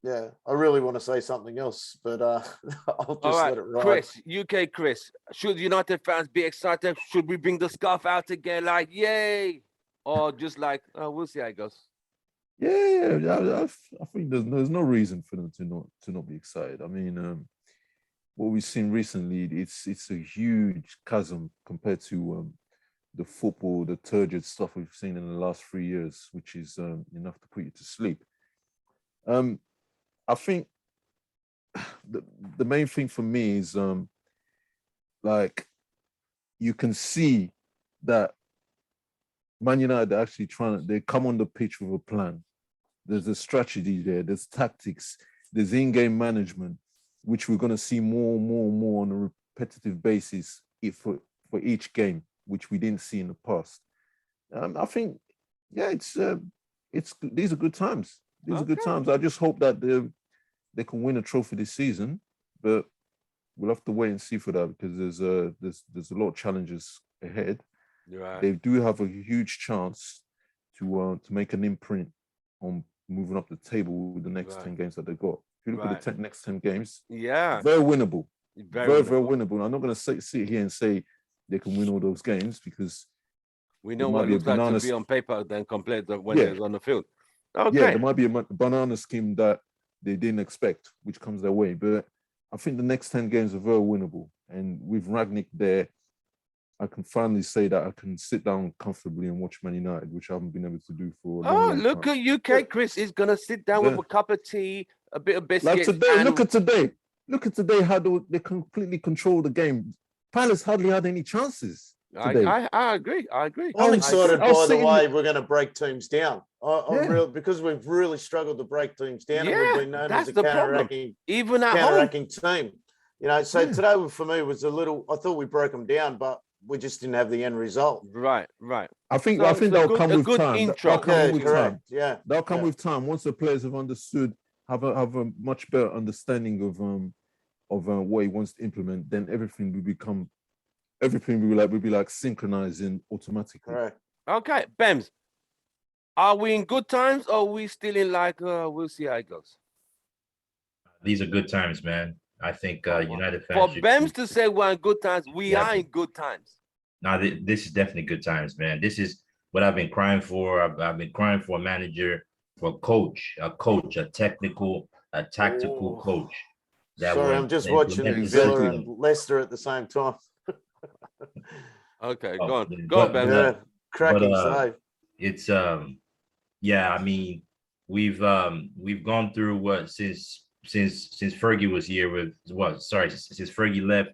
yeah, I really want to say something else, but I'll just let it ride. Chris, UK Chris, should United fans be excited? Should we bring the scarf out again, like yay, or just like we'll see how it goes? I think there's no reason for them to not be excited. I mean, what we've seen recently, it's a huge chasm compared to the football, the turgid stuff we've seen in the last 3 years, which is enough to put you to sleep. I think the main thing for me is like you can see that Man United are actually they come on the pitch with a plan. There's a strategy there, there's tactics, there's in-game management, which we're going to see more and more on a repetitive basis for each game, which we didn't see in the past. I think, yeah, it's these are good times. These are good times. I just hope that they can win a trophy this season, but we'll have to wait and see for that because there's a lot of challenges ahead. Right. They do have a huge chance to make an imprint on moving up the table with the next 10 games that they've got. If you look at the next 10 games, very winnable. Very winnable. I'm not going to sit here and say they can win all those games because we know what it looks like to be on paper than compared to when they're on the field. Okay. Yeah, there might be a banana scheme that they didn't expect, which comes their way. But I think the next 10 games are very winnable. And with Ragnick there, I can finally say that I can sit down comfortably and watch Man United, which I haven't been able to do for a long look time. at UK. Chris is going to sit down with a cup of tea, a bit of biscuit. Like today, look at today how they completely control the game. Palace hardly had any chances today. I agree. I'm excited, by the way, we're going to break teams down. Because we've really struggled to break teams down, and we've been known as a counter-attacking team. You know, so today for me was I thought we broke them down, but we just didn't have the end result. Right. I think that'll come with time. That'll come with time. Yeah, that'll come with time. Once the players have understood, have a much better understanding of what he wants to implement, then everything will be like synchronizing automatically. Right. Okay, Bems, are we in good times or are we still in we'll see how it goes? These are good times, man. I think United fans. For Bems to say we're in good times, we are in good times. Now, this is definitely good times, man. This is what I've been crying for. I've been crying for a manager, for a coach, a technical, a tactical coach. Sorry, I'm just watching Villa and Leicester at the same time. Okay, go on, Ben. Yeah, cracking save. It's I mean, we've gone through what since Fergie was here since Fergie left,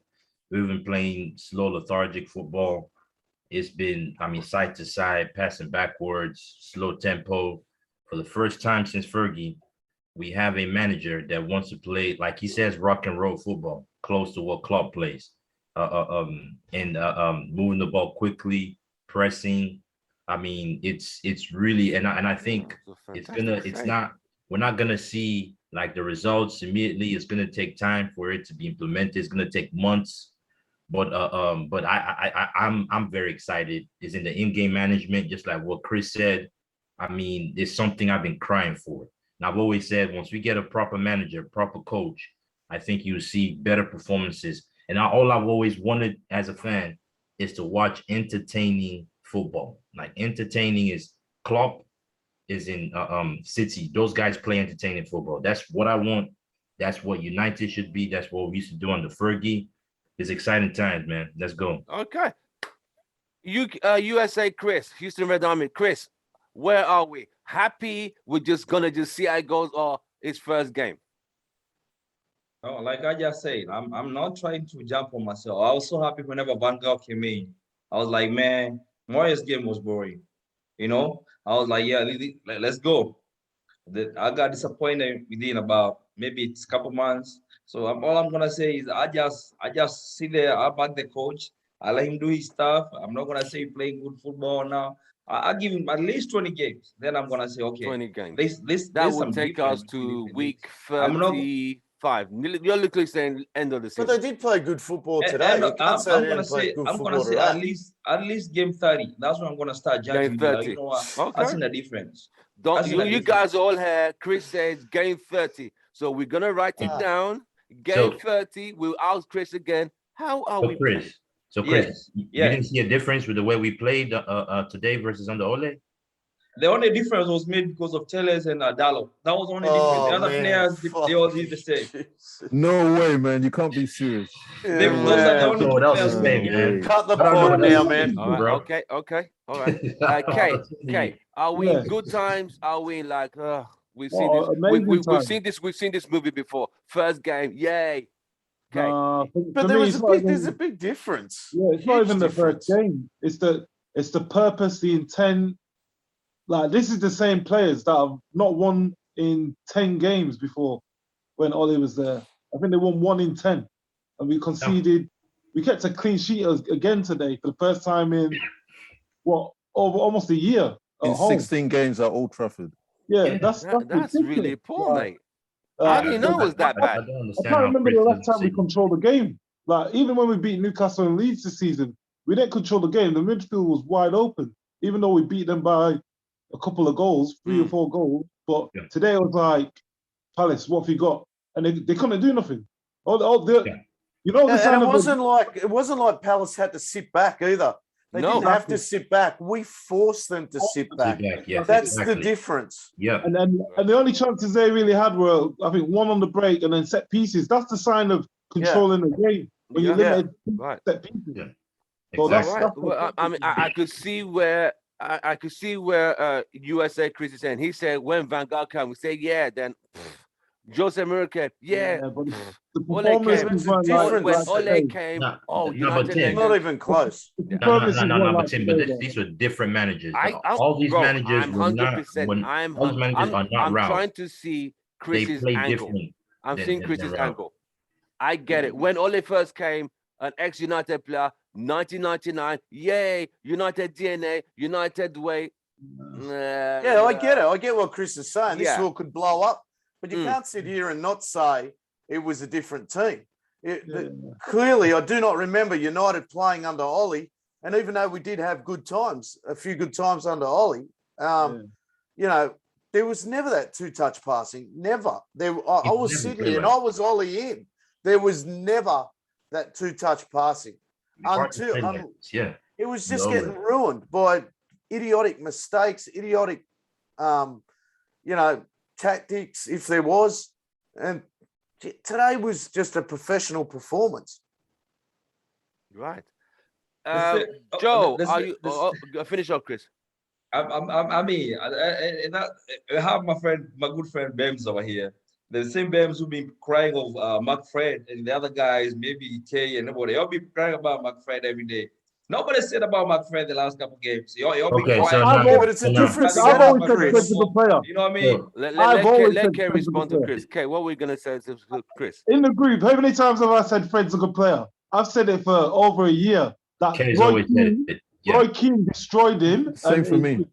we've been playing slow, lethargic football. It's been, side to side, passing backwards, slow tempo. For the first time since Fergie, we have a manager that wants to play, like he says, rock and roll football, close to what Klopp plays. Moving the ball quickly, pressing. It's really, and I think we're not gonna see like the results immediately. It's gonna take time for it to be implemented. It's gonna take months, but I'm very excited. It's in the in-game management, just like what Chris said. It's something I've been crying for. And I've always said, once we get a proper manager, proper coach, I think you'll see better performances. And all I've always wanted as a fan is to watch entertaining football. Like entertaining is Klopp is in City. Those guys play entertaining football. That's what I want. That's what United should be. That's what we used to do under Fergie. It's exciting times, man. Let's go. Okay. USA, Chris, Houston Red Army. Chris, where are we? Happy we're just gonna see how it goes, or it's first game? Oh, like I just said, I'm not trying to jump on myself. I was so happy whenever Van Gaal came in. I was like, man, Moyes' game was boring. You know, I was like, yeah, let's go. I got disappointed within about maybe it's a couple months. So all I'm gonna say is I just sit there, I back the coach, I let him do his stuff. I'm not gonna say playing good football now. I give him at least 20 games. Then I'm gonna say, okay, 20 games. That will take us to week 35. You're literally saying end of the season. But they did play good football today. I'm gonna say at least game 30. That's when I'm gonna start judging. Game 30. You know what? Okay. I've seen the difference. You guys all here. Chris says game 30. So we're gonna write it down. Game 30. We'll ask Chris again. How are we playing? So Chris, you didn't see a difference with the way we played today versus under Ole? The only difference was made because of Tellez and Dallo. That was the only difference. The Oh, other man. players, they all did the same. Jesus. No way, man. You can't be serious. Those are the man. only know two what else players is who fake, made man. Cut the I don't know pod what else now, is man. fake, All right, bro. okay, all right. I'm Kate, telling you. Are we Yeah. in good times? Are we in like we've seen Oh, this? amazing time. We've seen this movie before. First game, yay. Okay. But For there me, was it's a not big, even- there's a big difference. Yeah, it's not Huge even the first difference. game. It's the purpose, the intent. Like this is the same players that have not won in 10 games before when Ollie was there. I think they won 1 in 10, and we conceded. We kept a clean sheet again today for the first time in over almost a year at In home. 16 games at Old Trafford. Yeah, that's That's really ridiculous. poor, Like, mate. How do you know it was that I bad? don't I understand can't how remember Chris the last doesn't time we see. controlled the game. Like even when we beat Newcastle and Leeds this season, we didn't control the game. The midfield was wide open, even though we beat them by a couple of goals, 3 or 4 goals. But Yeah. today it was like, Palace, what have you got? And they couldn't do nothing. Yeah. You know the And sign it of wasn't like Palace had to sit back either. They No. didn't have to sit back. We forced them to sit back. Feedback, yes, That's exactly. the difference. Yeah. and the only chances they really had were, I think, 1 on the break and then set pieces. That's the sign of controlling the game when you Yeah. limit Right. set pieces. Yeah. So All Exactly. right. Well, I mean, I could see where I could see where USA Chris is saying. He said when Van Gaal came, we say yeah. Then Jose Mourinho came, yeah. but the Ole performance came. It's a weren't different- When like Ole today. came, No, oh, no, but United Tim- It's not even close. The No, performances weren't but like Tim, but today, these were different managers. I'm- All these bro, managers I'm were not. 100%. All these managers are not I'm Ralph. trying to see They Chris's play angle. different. I'm than- seeing than Chris's Ralph. angle. I get it. When Ole first came, an ex-United player, 1999, yay, United DNA, United way. Yeah, I get it. I get what Chris is saying. This Yeah. all could blow up, but you Mm. can't sit here and not say it was a different team. Clearly, I do not remember United playing under Ollie, and even though we did have good times, a few good times under Ollie, you know, there was never that 2-touch passing. Never. I was never sitting played here and like I was Ollie in. There was never that 2-touch passing. Hard to play like this, yeah. It was just No getting way. ruined by idiotic mistakes, idiotic, you know, tactics, if there was. And today was just a professional performance. Right. Let's say- Joe, let's- are you? let's- Finish up, Chris. I mean, I have my good friend Bems over here. The same Bems who've been crying of McFred and the other guys, maybe Kay and nobody. Y'all be crying about McFred every day. Nobody said about McFred the last couple games. Y'all be Okay, quiet. so I've now, Yeah, but it's a so now- different I've setup, always said Chris. Fred's a good player. You know what I mean? so- Let I've always Kay said Kay Fred's a respond good to player. Chris. Kay, what are we gonna say to Chris? In the group, how many times have I said Fred's a good player? I've said it for over a year. That Kay's Roy always said Keane, it. Yeah. Roy Keane destroyed him. Same and for me.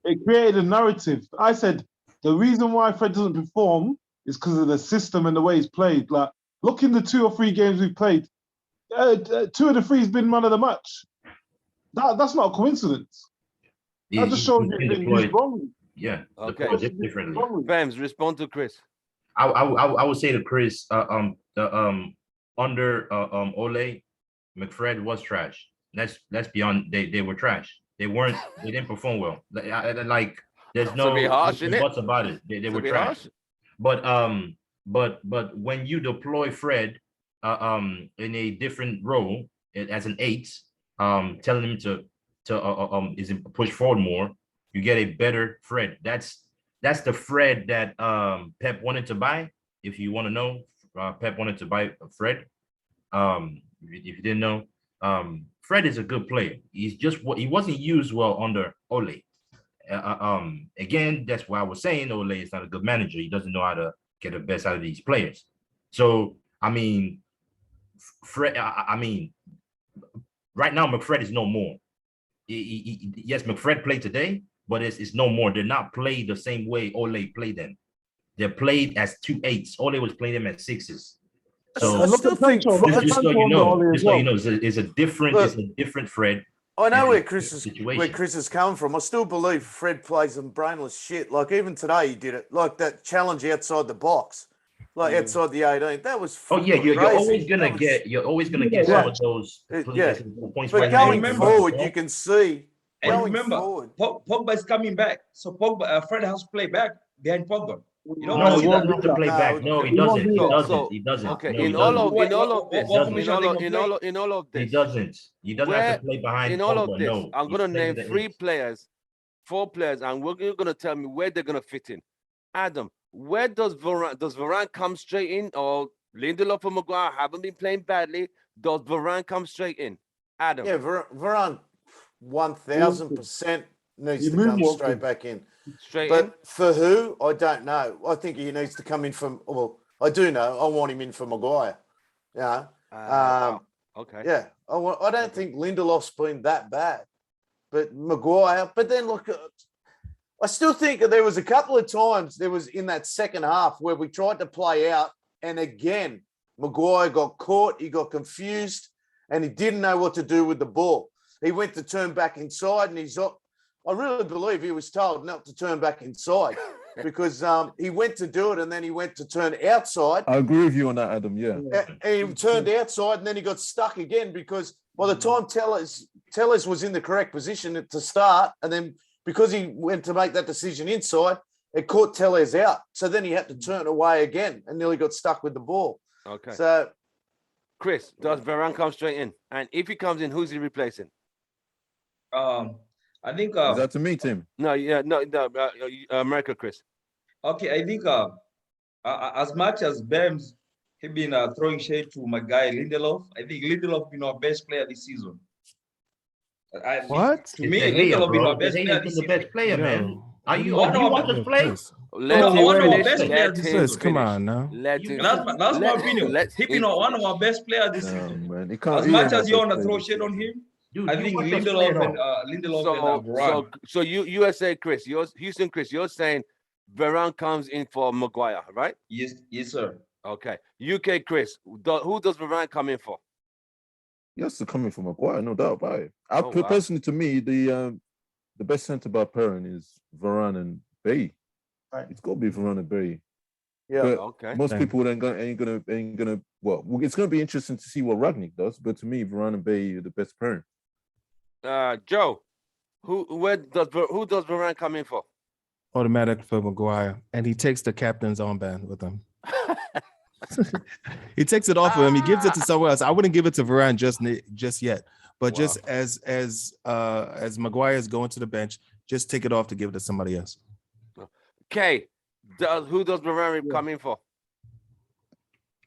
It created a narrative. I said the reason why Fred doesn't perform is because of the system and the way he's played. Like, look in the 2 or 3 games we've played. 2 of the 3 has been man of the match. That's not a coincidence. That just shows He you've been deployed- used wrongly. Yeah, Okay. deployed it differently. Fems, respond to Chris. I would say to Chris, under Ole, McFred was trash. That's beyond. They were trash. They didn't perform well. Like there's no be harsh, innit? what's about it. They were be trash. harsh. But when you deploy Fred in a different role as an 8, telling him to push forward more, you get a better Fred. That's the Fred that Pep wanted to buy. If you want to know, Pep wanted to buy Fred. If you didn't know, Fred is a good player. He wasn't used well under Ole. Again, that's why I was saying Ole is not a good manager. He doesn't know how to get the best out of these players. So I mean, Fred. Right now McFred is no more. Yes, McFred played today, but it's no more. They're not played the same way Ole played them. They're played as 2 8s. Ole was playing them as 6s. So I still think just so you know, it's a different Fred. I know in where this Chris is coming from. I still believe Fred plays some brainless shit. Like even today he did it. Like that challenge outside the box, like outside the 18. That was Oh yeah, you're crazy. always gonna get some of those But points. going forward, you can see And Going remember, forward. Pogba is coming back, so Pogba, Fred has to play back behind Pogba. You don't No, want to he see won't that. have to play back. No, he He won't doesn't. do He that. doesn't. He doesn't. Okay, No, he in doesn't. all of What this, formation are they gonna play? in all of He this, doesn't. He doesn't have where to play behind in all of Pogba. this, No, I'm he's gonna playing name the 3 eight. players, 4 players, and you're gonna tell me where they're gonna fit in. Adam, where does Varane come straight in, or Lindelof or Maguire haven't been playing badly? Does Varane come straight in? Adam, Yeah, Varane 1000% needs You to come moonwalked straight him. back in. straight in. But for who? I don't know. I think he needs to come in from. Well, I do know. I want him in for Maguire. Yeah. Wow. Okay. Yeah. I don't think Lindelof's been that bad, but Maguire. But then look, I still think there was a couple of times there was in that second half where we tried to play out, and again, Maguire got caught. He got confused, and he didn't know what to do with the ball. He went to turn back inside, and I really believe he was told not to turn back inside because he went to do it, and then he went to turn outside. I agree with you on that, Adam. Yeah. And he turned outside, and then he got stuck again because by the time Tellez was in the correct position to start, and then because he went to make that decision inside, it caught Tellez out. So then he had to turn away again and nearly got stuck with the ball. Okay. So, Chris, does Varane come straight in? And if he comes in, who's he replacing? I think Is that to me, Tim? No, America, Chris. okay. I think as much as Bams he been throwing shade to my guy Lindelof, I think Lindelof been our best player this season. What? To me, It's Lindelof been bro. our best This player ain't this the season. best player, man. Yo. Are you? One Do you of want Yo, to play? Chris, Let No, him one of our finish. best Let players this him Chris, season. come finish. on now. Let him That's finish. my opinion. Let He been him one of finish. our best players this No, season. man. He can't. As he much ain't our as you best want to player throw this shade on season. him, Dude, I you think watch us play Lindelof and Varane. So USA, Chris, Houston, Chris, you're saying Varane comes in for Maguire, right? Yes, sir. Okay. UK, Chris, who does Varane come in for? He has to come in for Maguire, no doubt about it. Oh, wow. Personally, to me, the best centre back pairing is Varane and Bailly. Right. It's got to be Varane and Bailly. yeah. But Okay. most Same. people ain't gonna. Well, it's gonna be interesting to see what Ragnick does. But to me, Varane and Bailly are the best pairing. Joe, who does Varane come in for? Automatic for Maguire. And he takes the captain's armband with him. He takes it off of him. He gives it to someone else. I wouldn't give it to Varane just yet. But Wow. just as Maguire is going to the bench, just take it off to give it to somebody else. Okay. Who does Varane come in for?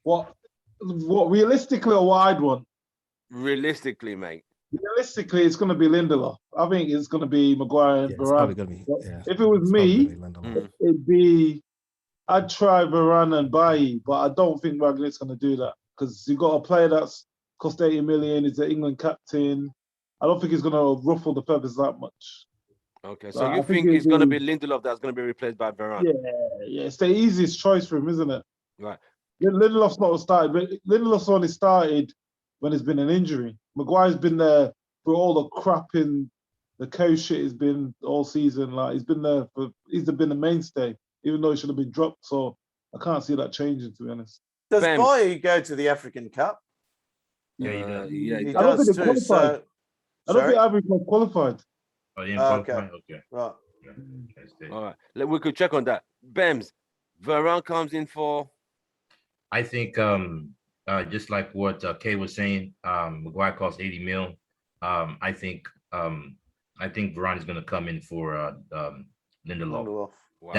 What realistically a wide one? Realistically, mate. Realistically, it's going to be Lindelof. I think it's going to be Maguire and Yeah, it's probably Varane. gonna be. Yeah, If it was it's probably me, gonna be Lindelof. it'd be I'd try Varane and Bailly, but I don't think Ragnick's going to do that because you got a player that's cost 80 million. He's the England captain. I don't think he's going to ruffle the feathers that much. Okay. So Like, you I think think it's going to it'd be Lindelof that's going to be replaced by Varane? Yeah, it's the easiest choice for him, isn't it? Right. Lindelof's not started, but Lindelof's only started when there's been an injury. Maguire's been there for all the crap in the coach shit has been all season. Like he's been the mainstay, even though he should have been dropped. So I can't see that changing, to be honest. Does Bam. Bailly go to the African Cup? Yeah, he does. Yeah. He I don't does think too. they're qualified. So, I don't sorry? think Ivory Coast qualified. Oh, you Okay. okay. Right. All right. We could check on that. Bems, Varane comes in for. I think just like what Kay was saying, Maguire costs 80 mil. I think Varane is going to come in for Lindelof. Lindelof. Wow.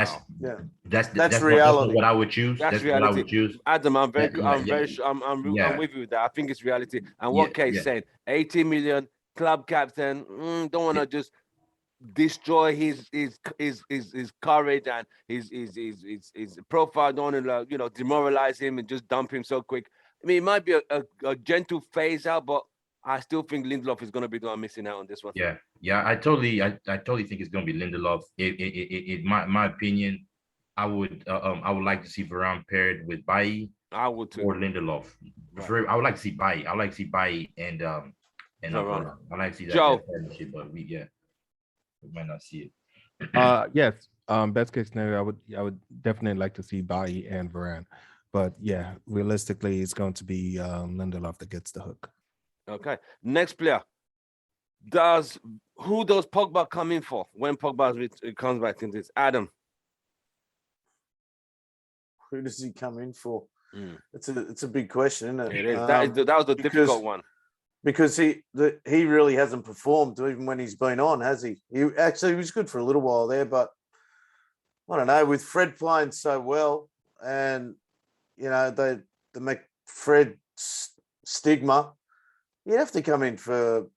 That's reality. what I would choose. That's What I reality. would choose. Adam, I'm very Yeah. sure. I'm Yeah. with you with that. I think it's reality. And what Yeah, Kay's yeah. saying, 80 million, club captain, don't want to just destroy his courage and his profile. Don't want to demoralize him and just dump him so quick. I mean, it might be a gentle phase out, but I still think Lindelof is going to be the one missing out on this one. Yeah. I totally think it's going to be Lindelof. In my opinion, I would like to see Varane paired with Bailly. I would too. Or Lindelof. Right. I would like to see Bailly. I would like to see Bailly and Varane. I like to see that Joe. partnership, but we might not see it. Yes. Best case scenario, I would definitely like to see Bailly and Varane, but yeah, realistically, it's going to be Lindelof that gets the hook. Okay. Next player. Who does Pogba come in for when Pogba comes back into this? Adam. Who does he come in for? Mm. It's a big question, isn't it? It is. That was the difficult one. Because he really hasn't performed even when he's been on, has he? He was good for a little while there, but I don't know. With Fred playing so well, and you know they make Fred stigma, you'd have to come in for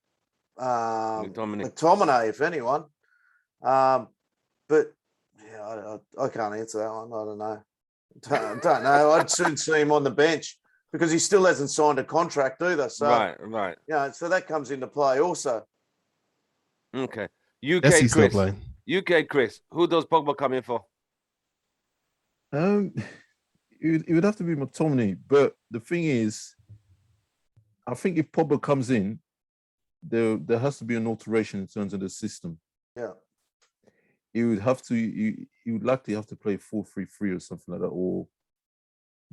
McTominay, if anyone. But yeah, I can't answer that one. I don't know. Don't know. I'd soon see him on the bench because he still hasn't signed a contract either. So right. Yeah, so that comes into play also. Okay. UK Messi still Chris. playing. UK Chris. Who does Pogba come in for? It would have to be McTominay, but the thing is, I think if Pogba comes in, there has to be an alteration in terms of the system. Yeah. You would likely have to play 4-3-3 or something like that, or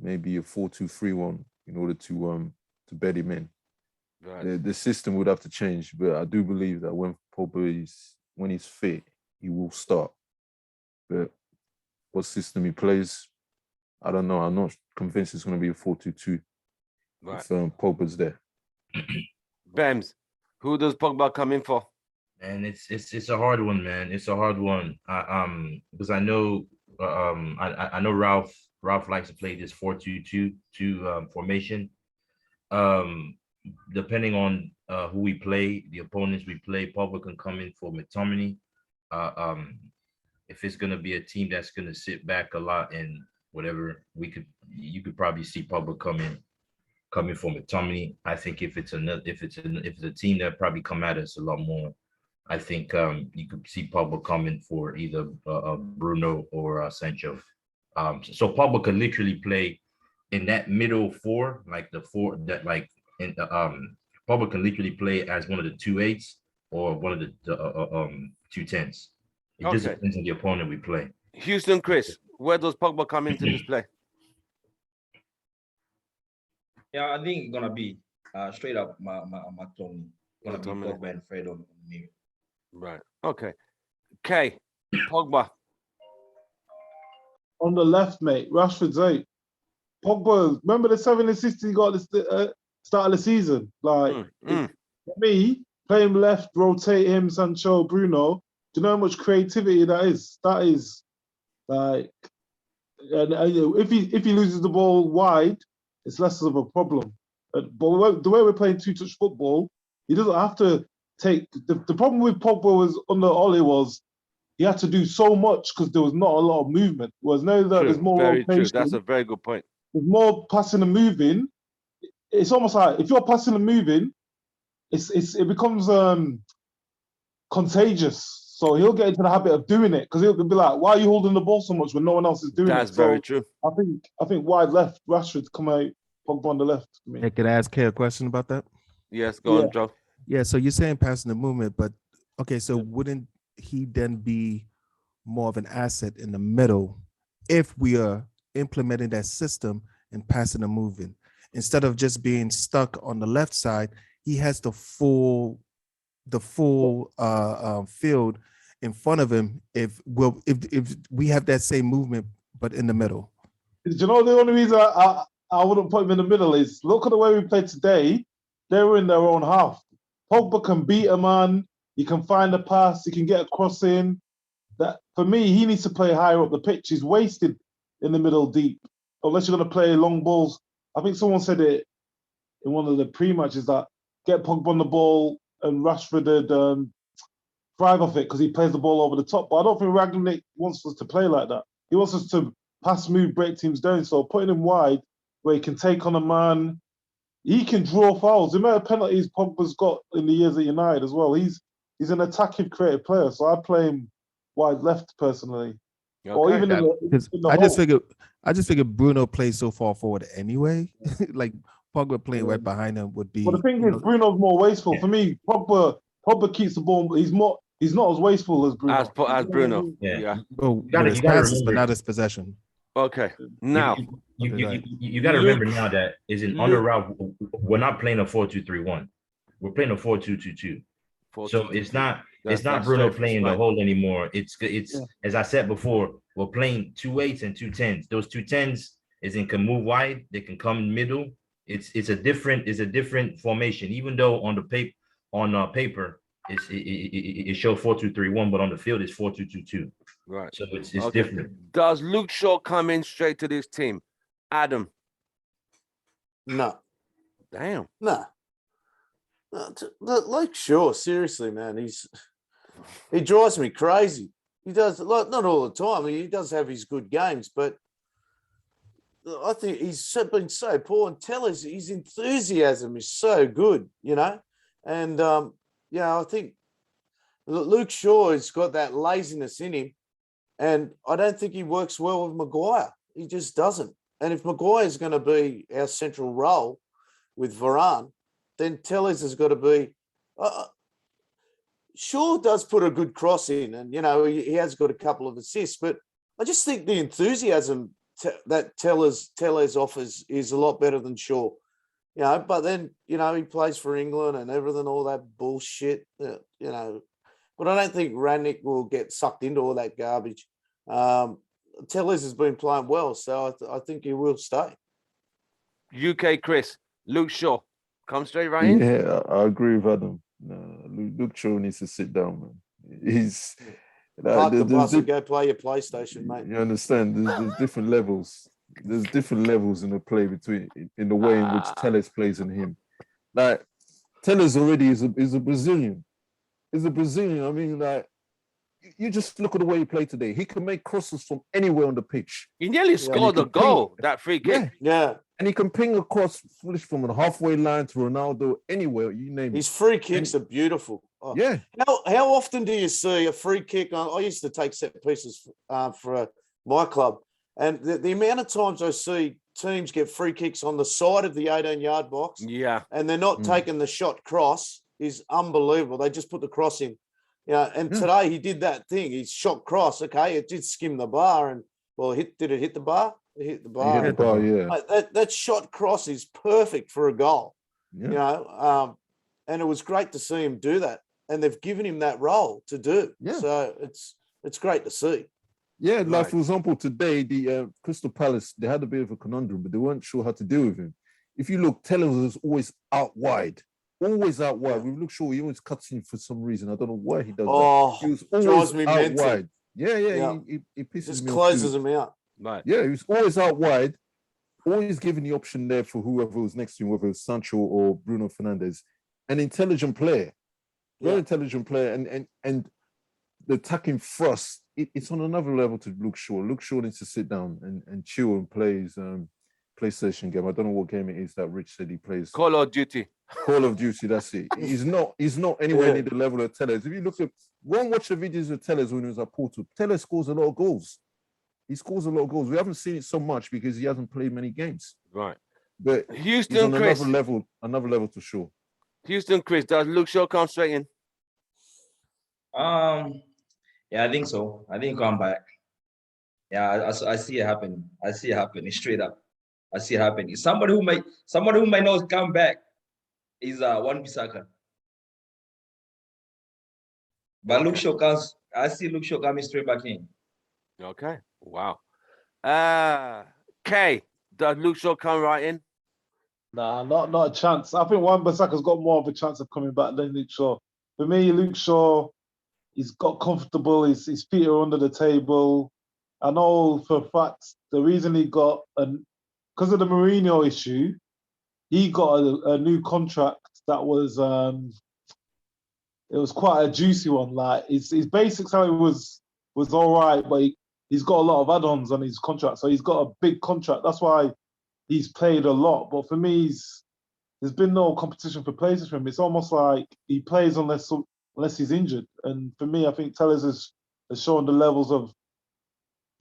maybe a 4-2-3-1 in order to bed him in. Right. The system would have to change, but I do believe that when Pogba when he's fit, he will start. But what system he plays, I don't know. I'm not convinced it's going to be a 4-2-2 Right. if Pogba's there. Bems, who does Pogba come in for? And it's a hard one, man. It's a hard one. Because I know I know Ralph likes to play this 4-2-2 formation. Depending on who we play, the opponents we play, Pogba can come in for McTominay. If it's gonna be a team that's gonna sit back a lot and whatever, you could probably see Pogba coming for McTominay. I think if it's a team that probably come at us a lot more, I think you could see Pogba coming for either Bruno or Sancho. So Pogba could literally play in that middle four, like the four that like in the Pogba can literally play as one of the 2-8s or one of the 2-10s. It just depends on the opponent we play. Houston Chris, where does Pogba come into this play? Yeah, I think it's gonna be straight up McTominay. Gonna be Pogba and Fred on me. Right. Okay. Kay, Pogba. On the left, mate, Rashford's 8. Pogba, remember the 7 assists he got at the start of the season? Like, for me, play him left, rotate him, Sancho, Bruno. Do you know how much creativity that is? That is like, and if he loses the ball wide, it's less of a problem. But the way we're playing two-touch football, he doesn't have to take. The problem with Pogba was under Ole was he had to do so much because there was not a lot of movement. Whereas now that there's more rotation, true. That's a very good point. There's more passing and moving. It's almost like if you're passing and moving, it becomes contagious. So he'll get into the habit of doing it because he'll be like, "Why are you holding the ball so much when no one else is doing it?" That's very true. I think wide left, Rashford come out, Pogba on the left. Hey, can I ask Kay a question about that? Yes, go on, Joe. Yeah, so you're saying passing the movement, but okay, so wouldn't he then be more of an asset in the middle if we are implementing that system and passing and moving instead of just being stuck on the left side? He has the full field in front of him if we have that same movement but in the middle. Do you know the only reason I wouldn't put him in the middle is look at the way we played today. They were in their own half. Pogba can beat a man. He can find a pass. He can get a cross in. That for me, he needs to play higher up the pitch. He's wasted in the middle deep. Unless you're going to play long balls. I think someone said it in one of the pre-matches that get Pogba on the ball and Rashford would thrive off it because he plays the ball over the top. But I don't think Rangnick wants us to play like that. He wants us to pass, move, break teams down. So putting him wide where he can take on a man, he can draw fouls. The amount of penalties Pogba's got in the years at United as well. He's an attacking, creative player. So I play him wide left personally. Okay. Or even I just figured Bruno plays so far forward anyway. Like Pogba playing right behind him would be. But the thing is, Bruno's more wasteful. For me, Pogba keeps the ball. He's not as wasteful as Bruno. As Bruno. Yeah. Oh, You gotta his passes, but remember- not his possession. Okay. Now you got to remember now that is in under Ralph. We're not playing a 4-2-3-1. We're playing a 4-2-2-2. So it's not That's Bruno straight, playing the right. hole anymore. It's Yeah. as I said before, we're playing 2 8s and 2 10s. Those 2 10s can move wide, they can come middle. It's a different formation, even though on the paper it shows 4-2-3-1, but on the field it's 4-2-2-2. Right. So it's Okay. different. Does Luke Shaw come in straight to this team? Adam. No, Damn. no. Like, sure, seriously, man. He drives me crazy. He does, like, not all the time. He does have his good games, but I think he's been so poor. And Tellers, his enthusiasm is so good, you know. And I think Luke Shaw has got that laziness in him, and I don't think he works well with Maguire. He just doesn't. And if Maguire is going to be our central role with Varane, then Tellers has got to be. Shaw does put a good cross in, and he has got a couple of assists. But I just think the enthusiasm that Tellers offers is a lot better than Shaw. But then he plays for England and everything, all that bullshit. But I don't think Ranić will get sucked into all that garbage. Tellers has been playing well, so I think he will stay. UK Chris, Luke Shaw, come straight right in. Yeah, I agree with Adam. Luke Shaw needs to sit down, man. He's Park the bus and go play your PlayStation, mate. You understand? There's different levels. There's different levels in the play in the way in which Tellers plays and him. Like Tellers already is a Brazilian. He's a Brazilian. I mean, like, you just look at the way he played today. He can make crosses from anywhere on the pitch. He nearly scored a goal, that free kick. Yeah. And he can ping across from the halfway line to Ronaldo, anywhere, you name it. His free kicks are beautiful. Oh. Yeah. How often do you see a free kick? I used to take set pieces for my club. And the amount of times I see teams get free kicks on the side of the 18-yard box, and they're not taking the shot cross is unbelievable. They just put the cross in. And today he did that thing. He shot cross. Okay, it did skim the bar, and did it hit the bar? It hit the bar. It hit the bar, yeah. That shot cross is perfect for a goal. Yeah. And it was great to see him do that. And they've given him that role to do. Yeah. So it's great to see. Yeah, like for example, today the Crystal Palace, they had a bit of a conundrum, but they weren't sure how to deal with him. If you look, Tellers is always out wide. Always out wide. We look sure he always cuts in for some reason. I don't know why he does that. He was always out mental. wide. Yeah. He pisses just me off. Closes him out. Right. Yeah, he was always out wide, always giving the option there for whoever was next to him, whether it was Sancho or Bruno Fernandes. An intelligent player, very intelligent player, and the attacking thrust. It's on another level to Luke Shaw. Luke Shaw needs to sit down and chill and play his PlayStation game. I don't know what game it is that Rich said he plays. Call of Duty. Call of Duty, that's it. He's not anywhere near the level of Tellers. If you look at, go and watch the videos of Tellers when he was at Porto. Tellers scores a lot of goals. He scores a lot of goals. We haven't seen it so much because he hasn't played many games. Right. But Houston, he's on Chris. another level to Shaw. Houston, Chris, does Luke Shaw come straight in? Yeah, I think so. I think come back. Yeah, I see it happen. I see it happening straight up. I see it happening. Somebody who might not come back is Wan-Bissaka. But Luke Shaw comes. I see Luke Shaw coming straight back in. Okay. Wow. Kay, does Luke Shaw come right in? Nah, not a chance. I think Wan-Bissaka's got more of a chance of coming back than Luke Shaw. For me, Luke Shaw, he's got comfortable. His feet are under the table. I know for a fact the reason he got because of the Mourinho issue, he got a new contract that was it was quite a juicy one. Like his basic salary was all right, but he's got a lot of add-ons on his contract, so he's got a big contract. That's why he's played a lot. But for me, there's been no competition for places for him. It's almost like he plays unless he's injured. And for me, I think Tellers has shown the levels of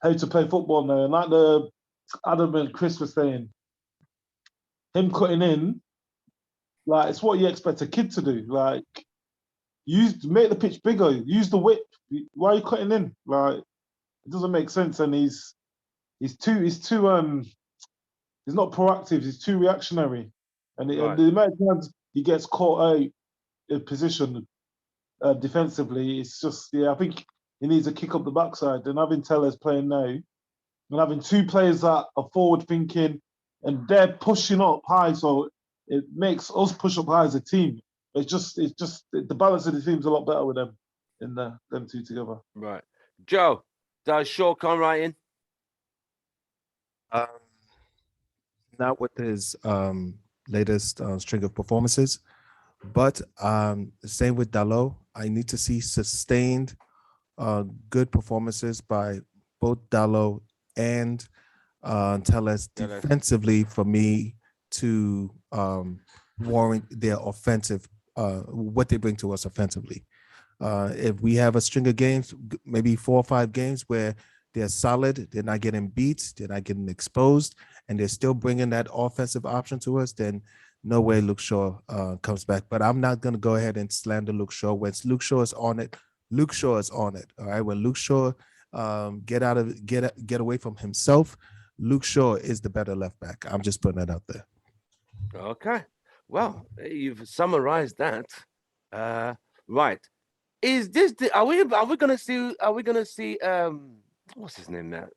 how to play football now. And like the Adam and Chris were saying, him cutting in, like it's what you expect a kid to do. Like make the pitch bigger, use the width. Why are you cutting in? Like it doesn't make sense. And he's not proactive. He's too reactionary. And the amount of times he gets caught out in position, defensively. It's just, yeah, I think he needs to kick up the backside. And having Tellez playing now, and having two players that are forward thinking, and they're pushing up high, so it makes us push up high as a team. It's just the balance of the team's a lot better with them in them two together. Right. Joe, does Shaw come right in? Not with his latest string of performances, but same with Dalot. I need to see sustained good performances by both Dalot and Tellez defensively for me to warrant their offensive, what they bring to us offensively. If we have a string of games, maybe 4 or 5 games where they're solid, they're not getting beat, they're not getting exposed, and they're still bringing that offensive option to us, then no way Luke Shaw comes back. But I'm not going to go ahead and slander Luke Shaw. When Luke Shaw is on it, Luke Shaw is on it. All right. When Luke Shaw get away from himself, Luke Shaw is the better left back. I'm just putting that out there. Okay. Well, you've summarized that. Right. Is this the are we gonna see what's his name now?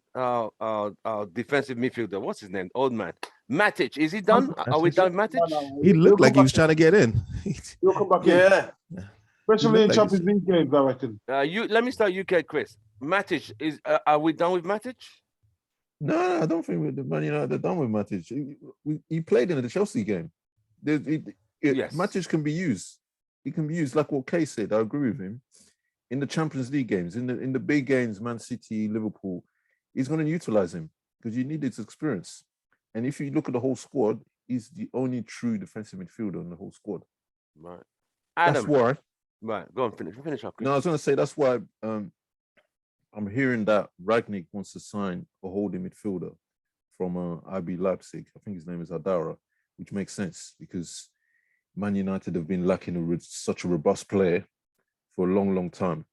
Our defensive midfielder. What's his name? Old man. Matic. Is he done? Are we done with Matic? He looked like he was trying to get in. He'll come back in. Yeah. Especially in Champions League games, I reckon. Let me start UK, Chris. Matic is are we done with Matic? No, I don't think with the Man United they're done with Matic. He played in the Chelsea game. Yes. Matic can be used. He can be used like what Kay said. I agree with him. In the Champions League games, in the big games, Man City, Liverpool, he's going to utilize him because you need his experience. And if you look at the whole squad, he's the only true defensive midfielder in the whole squad. Right. Adam. That's why. Right. Go on. Finish up. Chris. No, I was going to say that's why I'm hearing that Ragnick wants to sign a holding midfielder from RB Leipzig. I think his name is Adara, which makes sense because Man United have been lacking such a robust player for a long, long time.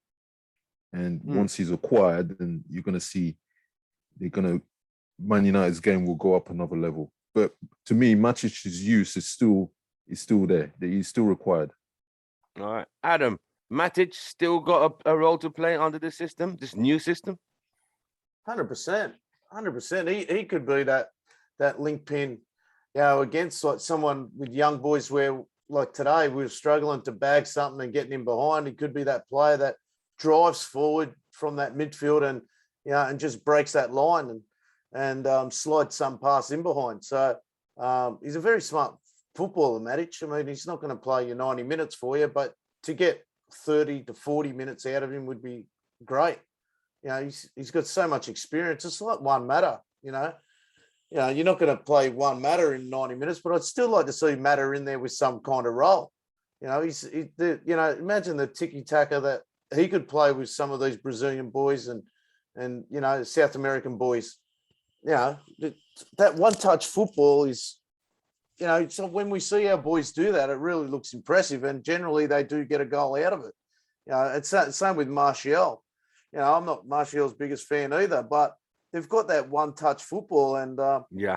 And once he's acquired, then you're going to see Man United's game will go up another level. But to me, Matic's use is still there. He's still required. All right. Adam, Matic still got a role to play under this system, this new system? 100%. 100%. He could be that link pin, against like someone with young boys where like today we were struggling to bag something and getting him behind. He could be that player that drives forward from that midfield and just breaks that line and slides some pass in behind. So he's a very smart footballer, Matic. I mean, he's not going to play you 90 minutes for you, but to get 30 to 40 minutes out of him would be great. He's got so much experience. It's like one matter, you're not going to play one Matter in 90 minutes, but I'd still like to see Matter in there with some kind of role. Imagine the tiki-taka that he could play with some of these Brazilian boys and South American boys. That one-touch football is, so when we see our boys do that, it really looks impressive, and generally they do get a goal out of it. It's the same with Martial. I'm not Martial's biggest fan either, but they've got that one-touch football, and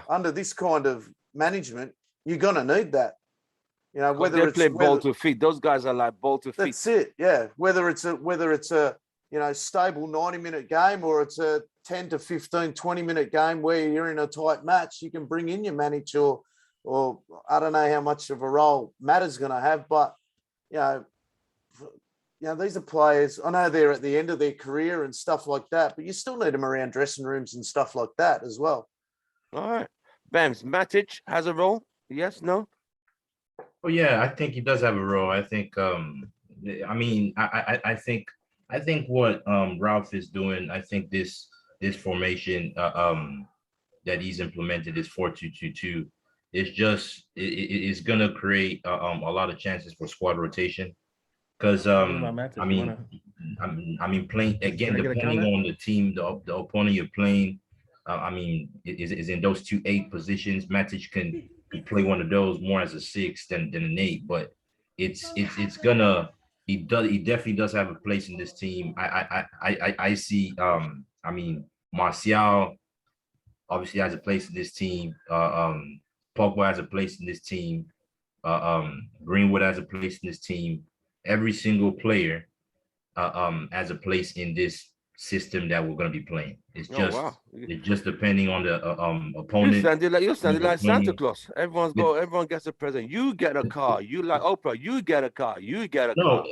under this kind of management, you're going to need that. Whether they play ball to feet, those guys are like ball to feet. That's it. Yeah. Whether it's a stable 90-minute game or it's a 10 to 15, 20-minute game where you're in a tight match, you can bring in your manager or I don't know how much of a role Matter's going to have, but these are players. I know they're at the end of their career and stuff like that, but you still need them around dressing rooms and stuff like that as well. All right. Bams, Matic has a role? Yes, no? Oh yeah, I think he does have a role. I think I think what Ralph is doing, I think this formation that he's implemented is 4-2-2-2. It's gonna create a lot of chances for squad rotation. Because playing again, depending on the team, the opponent you're playing, is in those 2-8 positions. Matic can play one of those more as a 6 than an 8, but it's gonna he definitely does have a place in this team. I see Martial obviously has a place in this team. Pogba has a place in this team. Greenwood has a place in this team. every single player has a place in this system that we're going to be playing. It's Oh just wow. it's just depending on the You opponent. sounded like Santa Opponent. Claus. Everyone gets a present. You get a car. You like Oprah. You get a car. You get a No, car.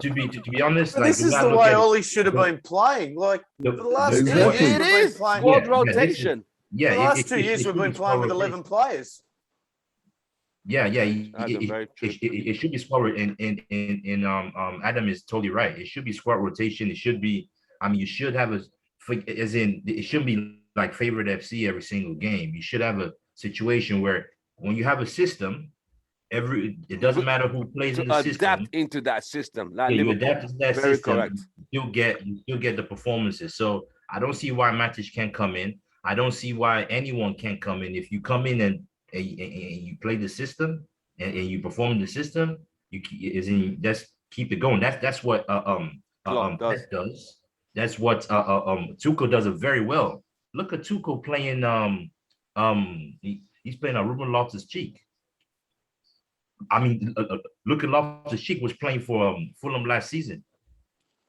to be honest, But like this the is way I the look way at it, Ollie should have been playing. Like the, for the last 2 It, years, Exactly. it we've been is playing. squad this is- rotation. yeah, For the last 2 years, we've should been be playing with squad 11 rotation. players. Yeah, Adam, very true. it should be squad and Adam is totally right. It should be squad rotation. It should be. I mean, you should have as in it shouldn't be like favorite FC every single game. You should have a situation where when you have a system, it doesn't matter who plays To in the system. adapt into that system, like Yeah, you Liverpool. adapt to that Very system. correct. You still get the performances. So I don't see why Matic can't come in. I don't see why anyone can't come in. If you come in and you play the system and you perform the system, just keep it going. That's what Klopp does. Pep does. That's what Tuchel does it very well. Look at Tuchel playing he's playing a Ruben Loftus-Cheek. I mean, look at Loftus-Cheek was playing for Fulham last season.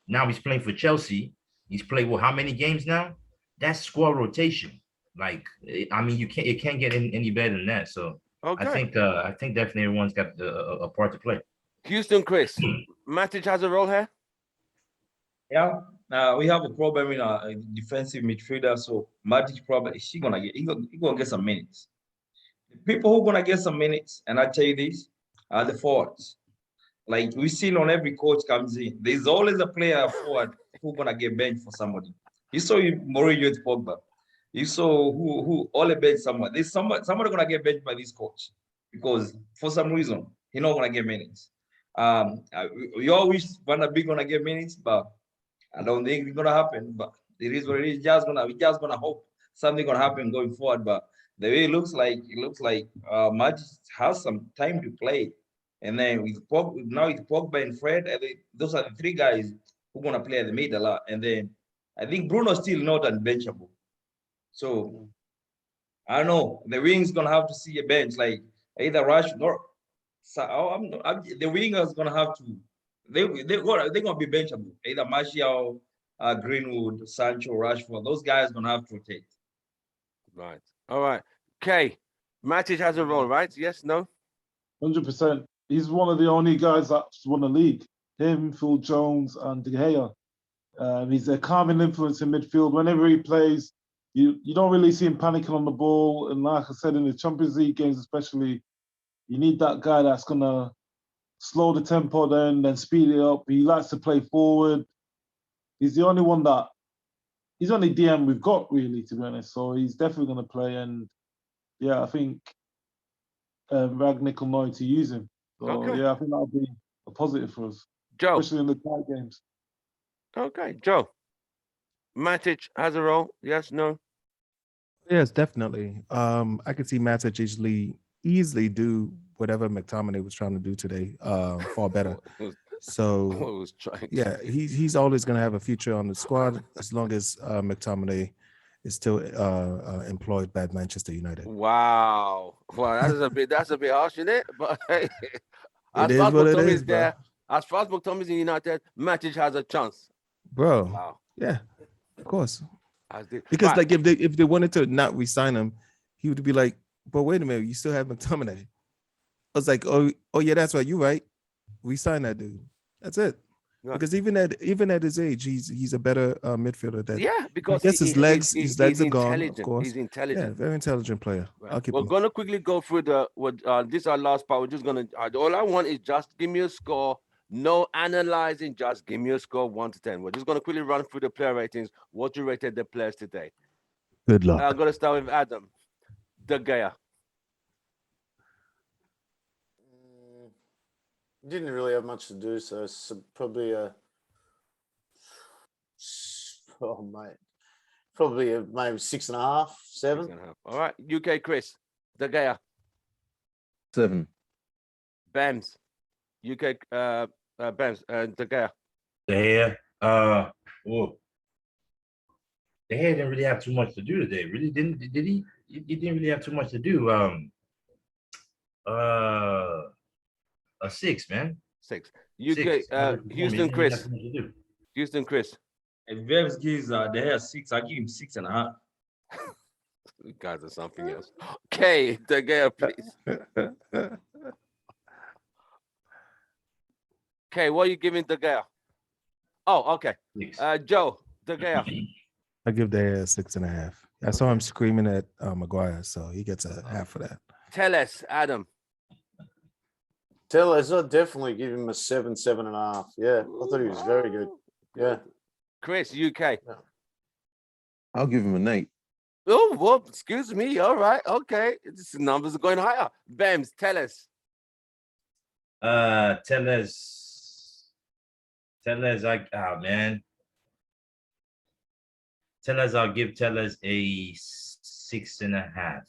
Now he's playing for Chelsea. He's played how many games now? That's squad rotation. Like, I mean, it can't get any better than that. So Okay. I think definitely everyone's got a part to play. Houston, Chris. Matic has a role here. Yeah. We have a problem in our defensive midfielder. So Matic probably he gonna get some minutes. The people who gonna get some minutes, and I tell you this, are the forwards. Like we've seen on every coach comes in, there's always a player forward who gonna get benched for somebody. You saw Mourinho with Pogba. You saw who all bench someone. There's somebody gonna get benched by this coach because for some reason he's not gonna get minutes. We all wish Van der Beek gonna get minutes, but I don't think it's gonna happen. But it is what it is. We're just gonna hope something gonna happen going forward. But the way it looks like Matic has some time to play. And then with Pogba and Fred, those are the three guys who gonna play at the middle a lot. And then I think Bruno's still not unbenchable. So I don't know. The wing's gonna have to see a bench like either Rush or the wingers gonna have to. They're gonna be benchable. Either Martial, Greenwood, Sancho, Rashford. Those guys gonna have to rotate. Right. All right. Okay. Matic has a role, right? Yes. No. 100%. He's one of the only guys that's won the league. Him, Phil Jones, and De Gea. He's a calming influence in midfield. Whenever he plays, you don't really see him panicking on the ball. And like I said, in the Champions League games especially, you need that guy that's going to slow the tempo down, then speed it up. He likes to play forward. He's the only DM we've got, really, to be honest. So he's definitely going to play. And yeah, I think Ragnick will know to use him. So Okay. yeah, I think that'll be a positive for us, Joe. especially in the tight games. Okay. Joe. Matic has a role. Yes. No. Yes, definitely. I could see Matic easily do whatever McTominay was trying to do today, far better. So yeah, he's always going to have a future on the squad as long as McTominay is still employed by Manchester United. Wow. Well, that's a bit harsh, isn't it? But hey, It is what it is, bro. As far as McTominay's in United, Matic has a chance. Bro. Wow. Yeah, of course. Because like if they wanted to not re-sign him, he would be like, but wait a minute, you still have McTominay. I was like, oh yeah, that's right. You're right. Re-sign that dude. That's it. Yeah. Because even at his age, he's a better midfielder. Because his legs are gone. Of course, he's intelligent. Yeah, very intelligent player. Right. We're gonna quickly go through this is our last part. We're just gonna. All I want is just give me a score. No analyzing. Just give me a score 1 to 10. We're just gonna quickly run through the player ratings. What you rated the players today? Good luck. I'm gonna start with Adam. De Gea. Didn't really have much to do, so it's probably maybe 6.5, 7. 6.5. All right, UK Chris. De Gea. 7. Bams. UK Bams. De Gea. De Gea. De Gea didn't really have too much to do today. Really didn't? Did he? He didn't really have too much to do. A 6, man. 6. Six. UK, Houston, Chris. Houston, Chris. If Vebs gives the hair 6, I give him 6.5. You guys are something else. Okay, De Gea, please. Okay, what are you giving De Gea? Oh, okay. Joe, De Gea. I give the hair 6.5. I saw him screaming at Maguire, so he gets a half for that. Tell us, Adam. Tellez, I'd definitely give him a 7, 7.5. Yeah, I thought he was very good. Yeah. Chris, UK. I'll give him an 8. Oh, well, excuse me. All right, okay. This numbers are going higher. Bems, tell us. Tellez, man. Tellez, I'll give Tellez a 6.5.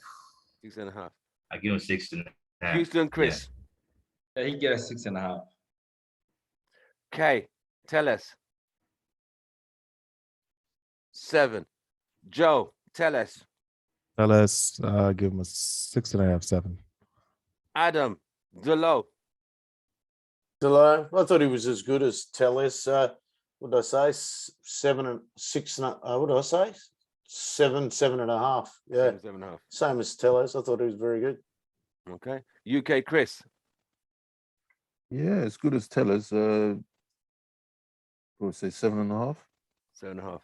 6.5. I give him 6.5. Houston, Chris. Yeah, he gets 6.5. Okay, tell us. 7. Joe, tell us. Let's give him a 6.5, 7. Adam, Delo. Delo, I thought he was as good as Tellez. What did I say? 7 and 6. What did I say? 7, 7.5. Yeah, 7.5. same as Tellez. I thought he was very good. Okay. UK, Chris. Yeah, as good as Tellez. What would I say, 7.5? 7.5.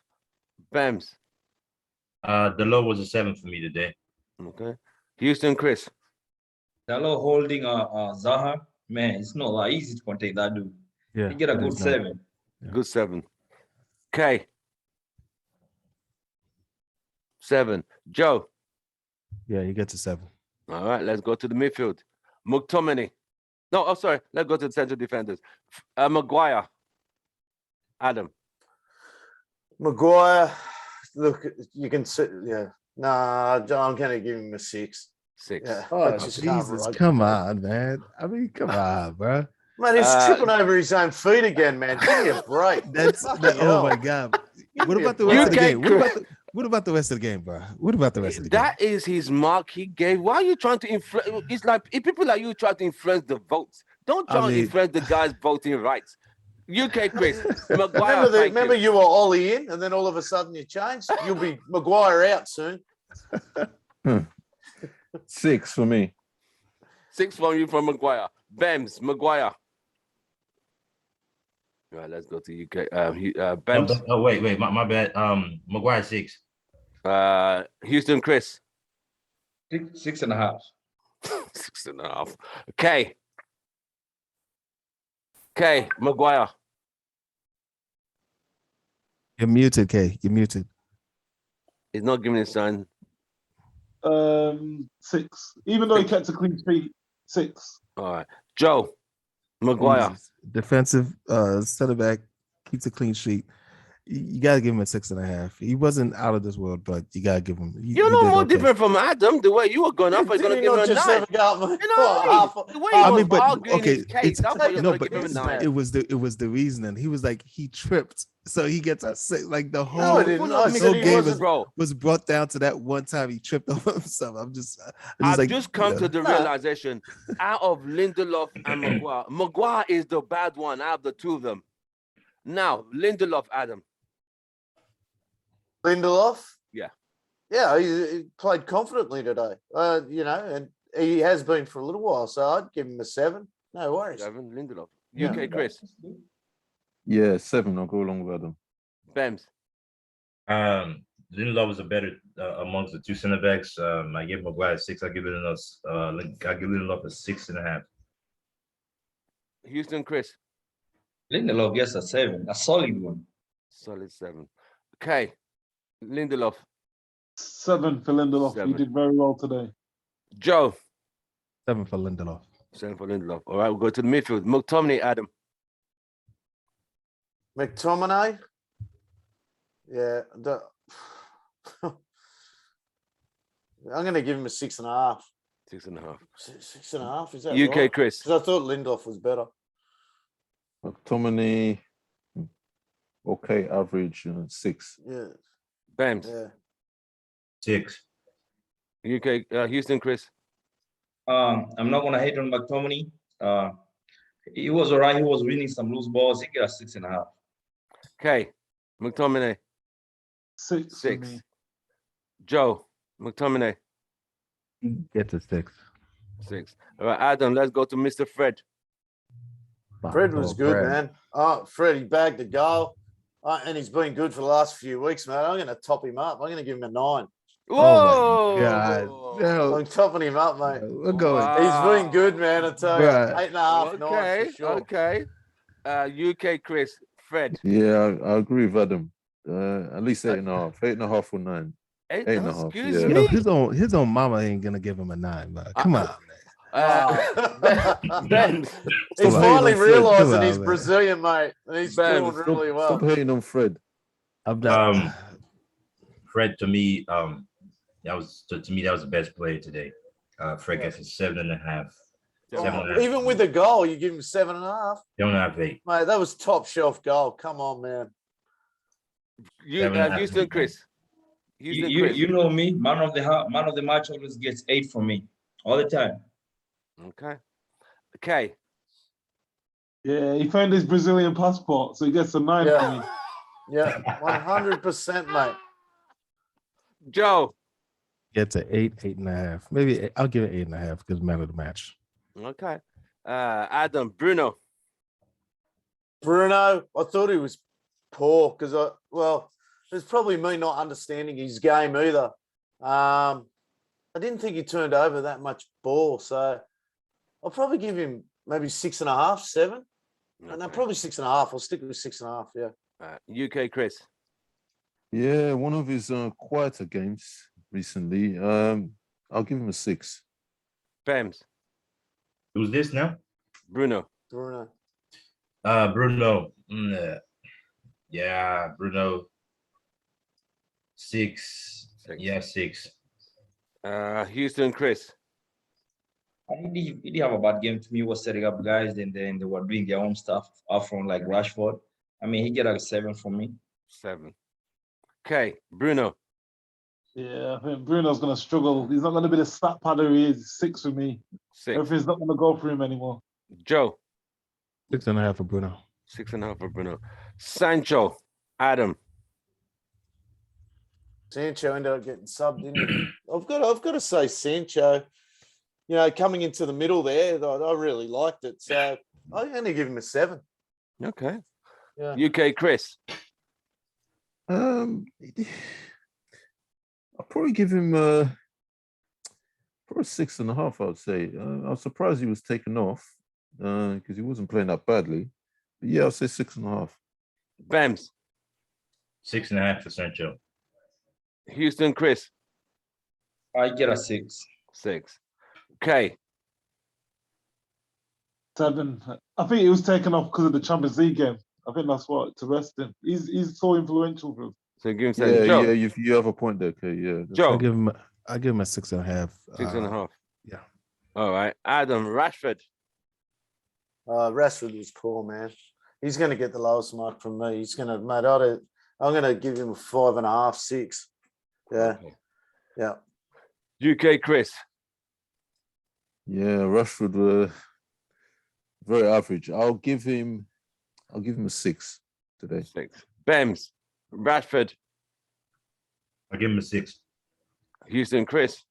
Bems. The low was a 7 for me today. Okay. Houston, Chris. Dalot holding Zaha, man, it's not that easy to contain that dude. Yeah, He get a it good is not. 7. Yeah. Good 7. Okay. 7. Joe. Yeah, he gets a 7. All right, let's go to the midfield. McTominay. No, sorry. Let's go to the central defenders. Maguire. Adam. Maguire, look, you can see, yeah. Nah, I'm going to give him a 6. 6. Yeah. Oh, I just can't Jesus, write. come on, man. I mean, come on, bro. Man, he's tripping over his own feet again, man. Give me a break. That's Fucking oh my hell. God. Give What me a about the rest of the break. game? What about the rest of the game, bro? What about the rest of the game? That is his mark he gave. Why are you trying to influence? It's like if people like you try to influence the votes. Don't try to influence the guy's voting rights. UK, Chris. Maguire. Remember you were Ollie in, and then all of a sudden you changed. You'll be Maguire out soon. 6 for me. 6 from you from Maguire. Bems, Maguire. All right, let's go to UK. Bems. Wait, my bad. Maguire 6. Houston, Chris. 6.5. 6.5. Okay, Maguire. You're muted, Kay. You're muted. He's not giving his sign. 6. Even though he kept a clean sheet, 6. All right. Joe. Maguire. Jesus. Defensive center back, keeps a clean sheet. You gotta give him a 6.5. He wasn't out of this world, but you gotta give him. You're no more different from Adam. The way you were going up, you're gonna give him a 9. The way I was mean, but arguing okay, his case, that's why you're no, gonna but give him a 9. it was the reasoning. He was like he tripped, so he gets a 6. Like the No, whole, I didn't. I the said whole he game wasn't. was brought down to that one time he tripped over himself. I've like, just come yeah. to the realization out of Lindelof and Maguire, Maguire is the bad one out of the two of them. Now, Lindelof, Adam. Lindelof? Yeah. Yeah, he played confidently today. And he has been for a little while, so I'd give him a 7. No worries. 7, Lindelof. Yeah. UK, Chris. Yeah, 7. I'll go along with Adam. Bems. Lindelof was a better amongst the two center backs. I give Maguire 6. I give Lindelof a 6.5. Houston, Chris. Lindelof gets a 7, a solid one. Solid 7. Okay. Lindelof. 7 for Lindelof. 7. He did very well today. Joe. 7 for Lindelof. 7 for Lindelof. All right, we'll go to the midfield. McTominay, Adam. McTominay? Yeah. I'm going to give him a 6.5. 6.5. 6.5, is that UK, right? Chris. Because I thought Lindelof was better. McTominay, okay, average 6. Yeah. Bams. Yeah. 6. UK, Houston, Chris. I'm not gonna hate on McTominay. He was all right. He was winning some loose balls. He got a 6.5. Okay, McTominay, 6 for 6. me. Joe, McTominay, He gets a 6. 6. All right, Adam, let's go to Mr. Fred. Fred was Oh, good, Fred. man. Oh, Fred, he bagged the goal. And he's been good for the last few weeks, man. I'm going to top him up. I'm going to give him a 9. Oh my God. No, I'm topping him up, mate. we're going. He's been good, man. I tell you. Bruh. 8.5, 9 Okay, for sure. okay. UK Chris, Fred. Yeah, I agree with Adam. At least 8.5. 8.5 or 9. 8.5, Excuse yeah. You know, me. his own mama ain't gonna give him a 9, but come on, man. Ben, He's Stop hating finally on Fred. realising Come he's on, man. Brazilian, mate. And he's Ben, doing really well. Stop hating on Fred. I'm not. Fred, to me, that was the best player today. Fred gets a 7.5. Even with the goal, you give him 7.5. 7.5, 8. Mate, that was top shelf goal. Come on, man. Houston Chris. You know me, man of the match always gets 8 from me all the time. Okay. Yeah, he found his Brazilian passport, so he gets a 9 Yeah. from me. Yeah, 100%, mate. Joe. Gets an 8, 8.5. Maybe I'll give it 8.5 because man of the match. Okay. Adam, Bruno. Bruno, I thought he was poor because it's probably me not understanding his game either. I didn't think he turned over that much ball, so I'll probably give him maybe 6.5, 7. Okay. No, probably 6.5. I'll stick with 6.5. Yeah. UK Chris. Yeah, one of his quieter games recently. I'll give him a 6. Pams. Who's this now? Bruno. Bruno. Bruno. Yeah, Bruno. 6. Yeah, 6. Houston Chris. He did have a bad game to me. He was setting up guys, and then they were doing their own stuff up from like Rashford. I mean, he get a 7 from me. 7. Okay, Bruno. Yeah, I think Bruno's going to struggle. He's not going to be the stat padder he is. 6 for me. 6. Everything's not going to go for him anymore. Joe. 6.5 for Bruno. 6.5 for Bruno. Sancho. Adam. Sancho ended up getting subbed, didn't he? I've got to say Sancho, coming into the middle there, I really liked it. So I'm going to give him a 7. Okay. Yeah. UK Chris. I'll probably give him probably 6.5, I would say. I was surprised he was taken off because he wasn't playing that badly. But yeah, I'll say 6.5. Bams. 6.5 for Sancho. Houston Chris. I get a 6. 6. Okay. 7. I think he was taken off because of the Champions League game. I think that's what to rest him. He's so influential for us. So give him 7. Joe. Yeah, you have a point there, okay. Yeah. Joe. I give him a 6.5. 6.5. Yeah. All right. Adam, Rashford. Rashford was poor, man. He's going to get the lowest mark from me. He's going to, mate, I'm going to give him a 5.5, 6. Yeah. Okay. Yeah. UK Chris. Yeah, Rashford very average. I'll give him a 6 today. 6. Bems. Rashford. I'll give him a 6. Houston Chris.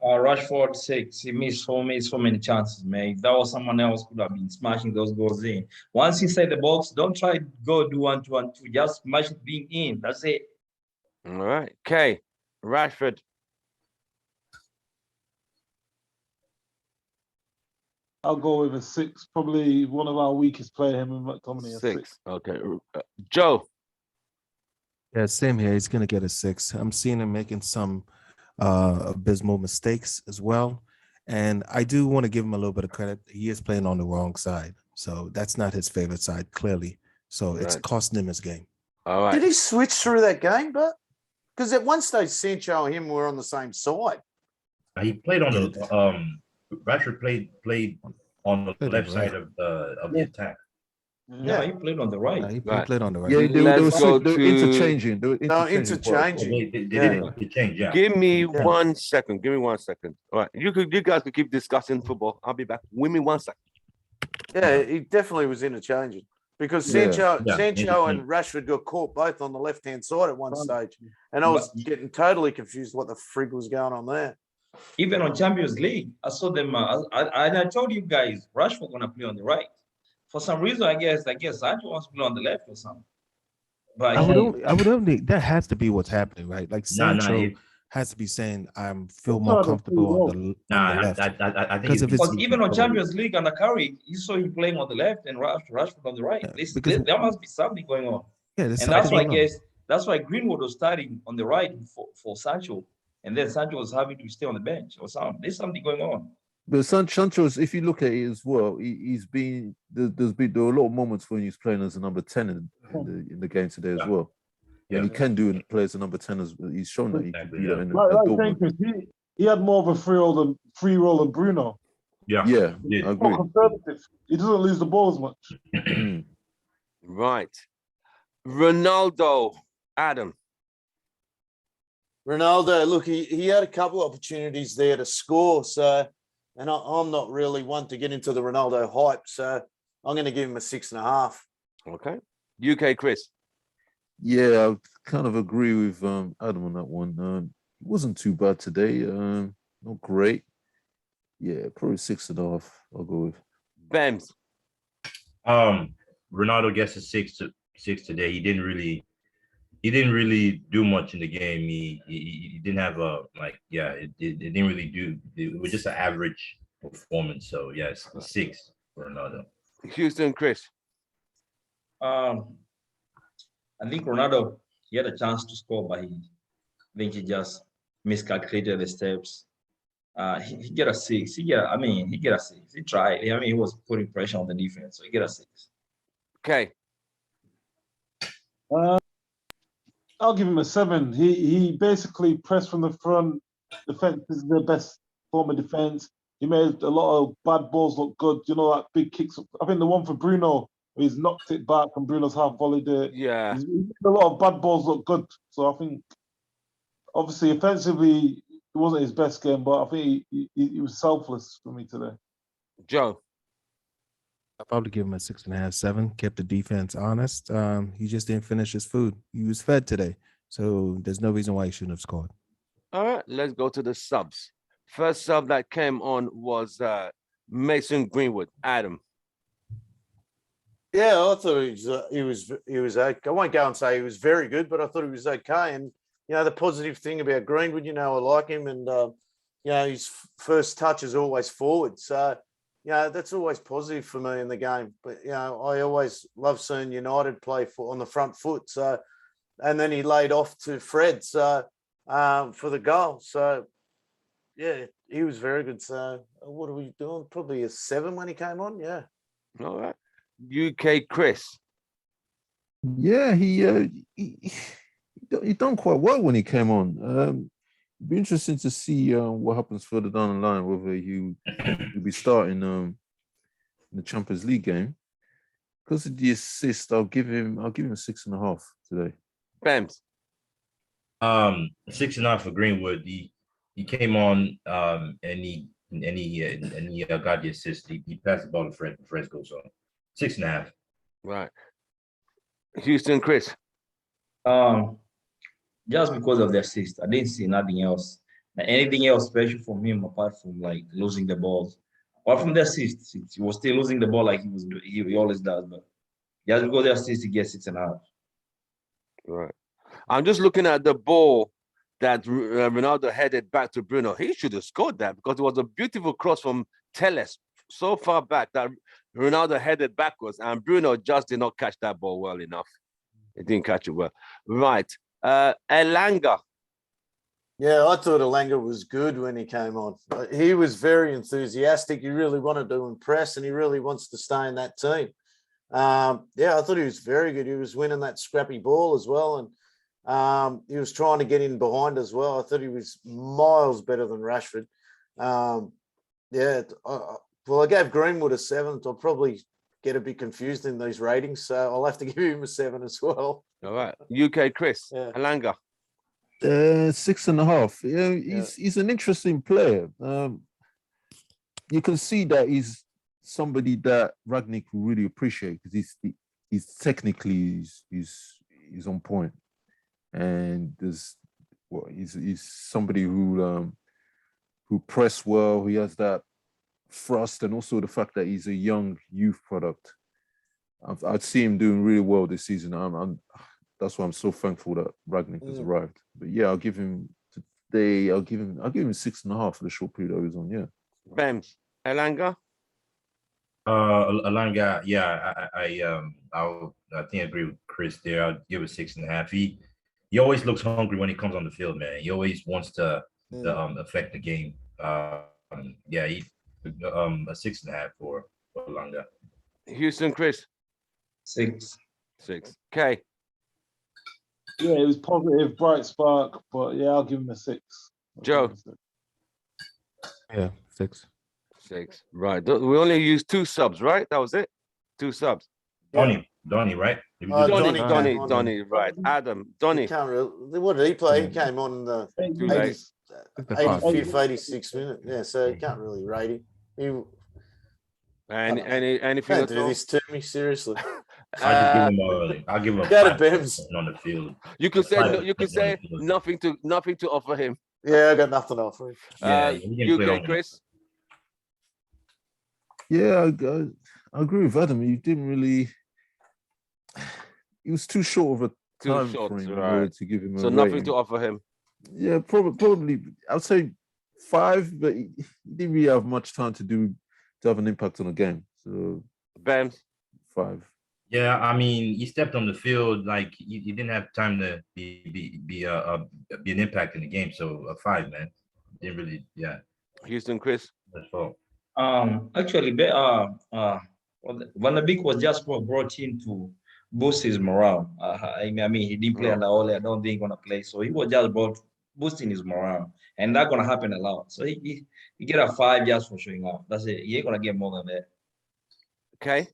Rashford 6. He missed so many chances, man. If that was someone else, could have been smashing those goals in. Once inside the box, don't try to go do 1, 2, 1, 2. Just smash it being in. That's it. All right. Okay. Rashford. I'll go with a 6. Probably one of our weakest player, him and McTominay. 6. Okay. Joe. Yeah, same here. He's gonna get a 6. I'm seeing him making some abysmal mistakes as well. And I do want to give him a little bit of credit. He is playing on the wrong side. So that's not his favorite side, clearly. So it's costing him his game. All right. Did he switch through that game, but? Because at one stage, Sancho and him were on the same side. He played on the Rashford played on the left side of the attack. Yeah, he played on the right. Yeah, he played on the right. Yeah, they were interchanging. They were interchanging. They changed, yeah. Give me 1 second. Give me 1 second. All right. You guys could keep discussing football. I'll be back. Give me 1 second. Yeah, he definitely was interchanging because Yeah. Sancho and Rashford got caught both on the left-hand side at one stage. And I was getting totally confused what the frig was going on there. Even on Champions League, I saw them. I told you guys, Rashford gonna play on the right. For some reason, I guess Sancho wants to play on the left or something. But I would only that has to be what's happening, right? Like Sancho has to be saying, "I'm feel more comfortable on the left." I think Because if because it's even on Champions League under Curry, you saw him playing on the left and Rashford on the right. There must be something going on. yeah, there's And that's something why I going on. guess that's why Greenwood was starting on the right for Sancho, and then Sancho was having to stay on the bench or something. There's something going on. But Sancho's, if you look at it as well, there were a lot of moments when he's playing as a number 10 in the game today as well. Yeah. And he can play as a number 10 as he's shown that he can do that in Like Dortmund. Chris, he had more of a free role than Bruno. Yeah, I agree. More conservative. He doesn't lose the ball as much. Right. Ronaldo, Adam. Ronaldo, look, he had a couple of opportunities there to score. So, and I'm not really one to get into the Ronaldo hype. So I'm going to give him a 6.5. Okay. UK Chris. Yeah, I kind of agree with Adam on that one. It wasn't too bad today. Not great. Yeah, probably 6.5. I'll go with. Bems. Ronaldo gets a 6 today. He didn't really do much in the game. He didn't have it didn't really do. It was just an average performance. So yes, a 6 for Ronaldo. Houston Chris. I think Ronaldo, he had a chance to score, but I think he just miscalculated the steps. He get a 6. He get a 6. He tried. I mean, he was putting pressure on the defense, so he get a 6. Okay. I'll give him a 7. He basically pressed from the front. Defense is the best form of defense. He made a lot of bad balls look good. You know, that big kicks. I think the one for Bruno, he's knocked it back and Bruno's half volleyed it. Yeah. He's made a lot of bad balls look good. So I think, obviously, offensively, it wasn't his best game, but I think he was selfless for me today. Joe. I'll probably give him a 6.5, 7. Kept the defense honest. He just didn't finish his food. He was fed today, so there's no reason why he shouldn't have scored. All right, let's go to the subs. First sub that came on was Mason Greenwood. Adam. Yeah, I thought he was okay. I won't go and say he was very good, but I thought he was okay. And the positive thing about Greenwood, I like him, and his first touch is always forward. So that's always positive for me in the game. But I always love seeing United play on the front foot. So, and then he laid off to Fred for the goal. So yeah, he was very good. So what are we doing? Probably a 7 when he came on. Yeah. All right. UK Chris. Yeah, he done quite well when he came on. It'd be interesting to see what happens further down the line, whether he'll be starting in the Champions League game. Because of the assist, I'll give him a 6.5 today. Bems. 6.5 for Greenwood. He came on and he got the assist. He passed the ball to Fresco, so 6.5. Right. Houston Chris. Just because of the assist, I didn't see nothing else. Anything else special from him apart from like losing the balls. Apart from the assist, he was still losing the ball like he always does. But just because of the assist, he gets 6.5. Right. I'm just looking at the ball that Ronaldo headed back to Bruno. He should have scored that because it was a beautiful cross from Teles so far back that Ronaldo headed backwards, and Bruno just did not catch that ball well enough. He didn't catch it well. Right. Elanga. Yeah, I thought Elanga was good when he came on. He was very enthusiastic. He really wanted to impress, and he really wants to stay in that team. I thought he was very good. He was winning that scrappy ball as well, and he was trying to get in behind as well. I thought he was miles better than Rashford. I gave Greenwood a 7. I'll probably get a bit confused in these ratings, so I'll have to give him a 7 as well. All right. UK Chris. Yeah. Elanga. 6.5. Yeah, he's an interesting player. You can see that he's somebody that Ragnick will really appreciate because he's technically he's on point, and he's somebody who press well. He has that thrust, and also the fact that he's a young youth product. I'd see him doing really well this season. That's why I'm so thankful that Ragnick has arrived. But yeah, I'll give him today. I'll give him 6.5 for the short period I was on. Yeah. Bems, Elanga. Alanga, yeah, I think I agree with Chris there. I'll give it 6.5. He always looks hungry when he comes on the field, man. He always wants to affect the game. Yeah, he a 6.5 for Alanga. Houston, Chris. 6. 6. Okay. Yeah, it was positive, bright spark, but yeah, I'll give him a 6. Joe. Yeah, 6. 6. Right. We only used 2 subs, right? That was it. 2 subs. Donny, right? Donny, right. Adam, Donny. Can't really. What did he play? He came on the 85th, 86th minute. Yeah, so you can't really rate him. Anything Don't at do all? this to me, seriously. I'll give him a Go to Bems. on the field. You could say nothing to offer him. Yeah, I got nothing to offer him. UK, Chris. Yeah, I agree with Adam. He didn't really. He was too short of a time frame in order to give him a nothing rating. to offer him. Yeah, probably. I'd say 5, but he didn't really have much time to have an impact on the game. So, Bems. 5. Yeah, I mean, he stepped on the field like he didn't have time to be an impact in the game. So a 5, man. Didn't really, yeah. Houston, Chris. That's all. Actually, Van de Beek was just brought in to boost his morale. I mean, he didn't play under Ole. I don't think he's gonna play. So he was just boosting his morale, and that's gonna happen a lot. So he get a 5 just for showing up. That's it. He ain't gonna get more than that. Okay.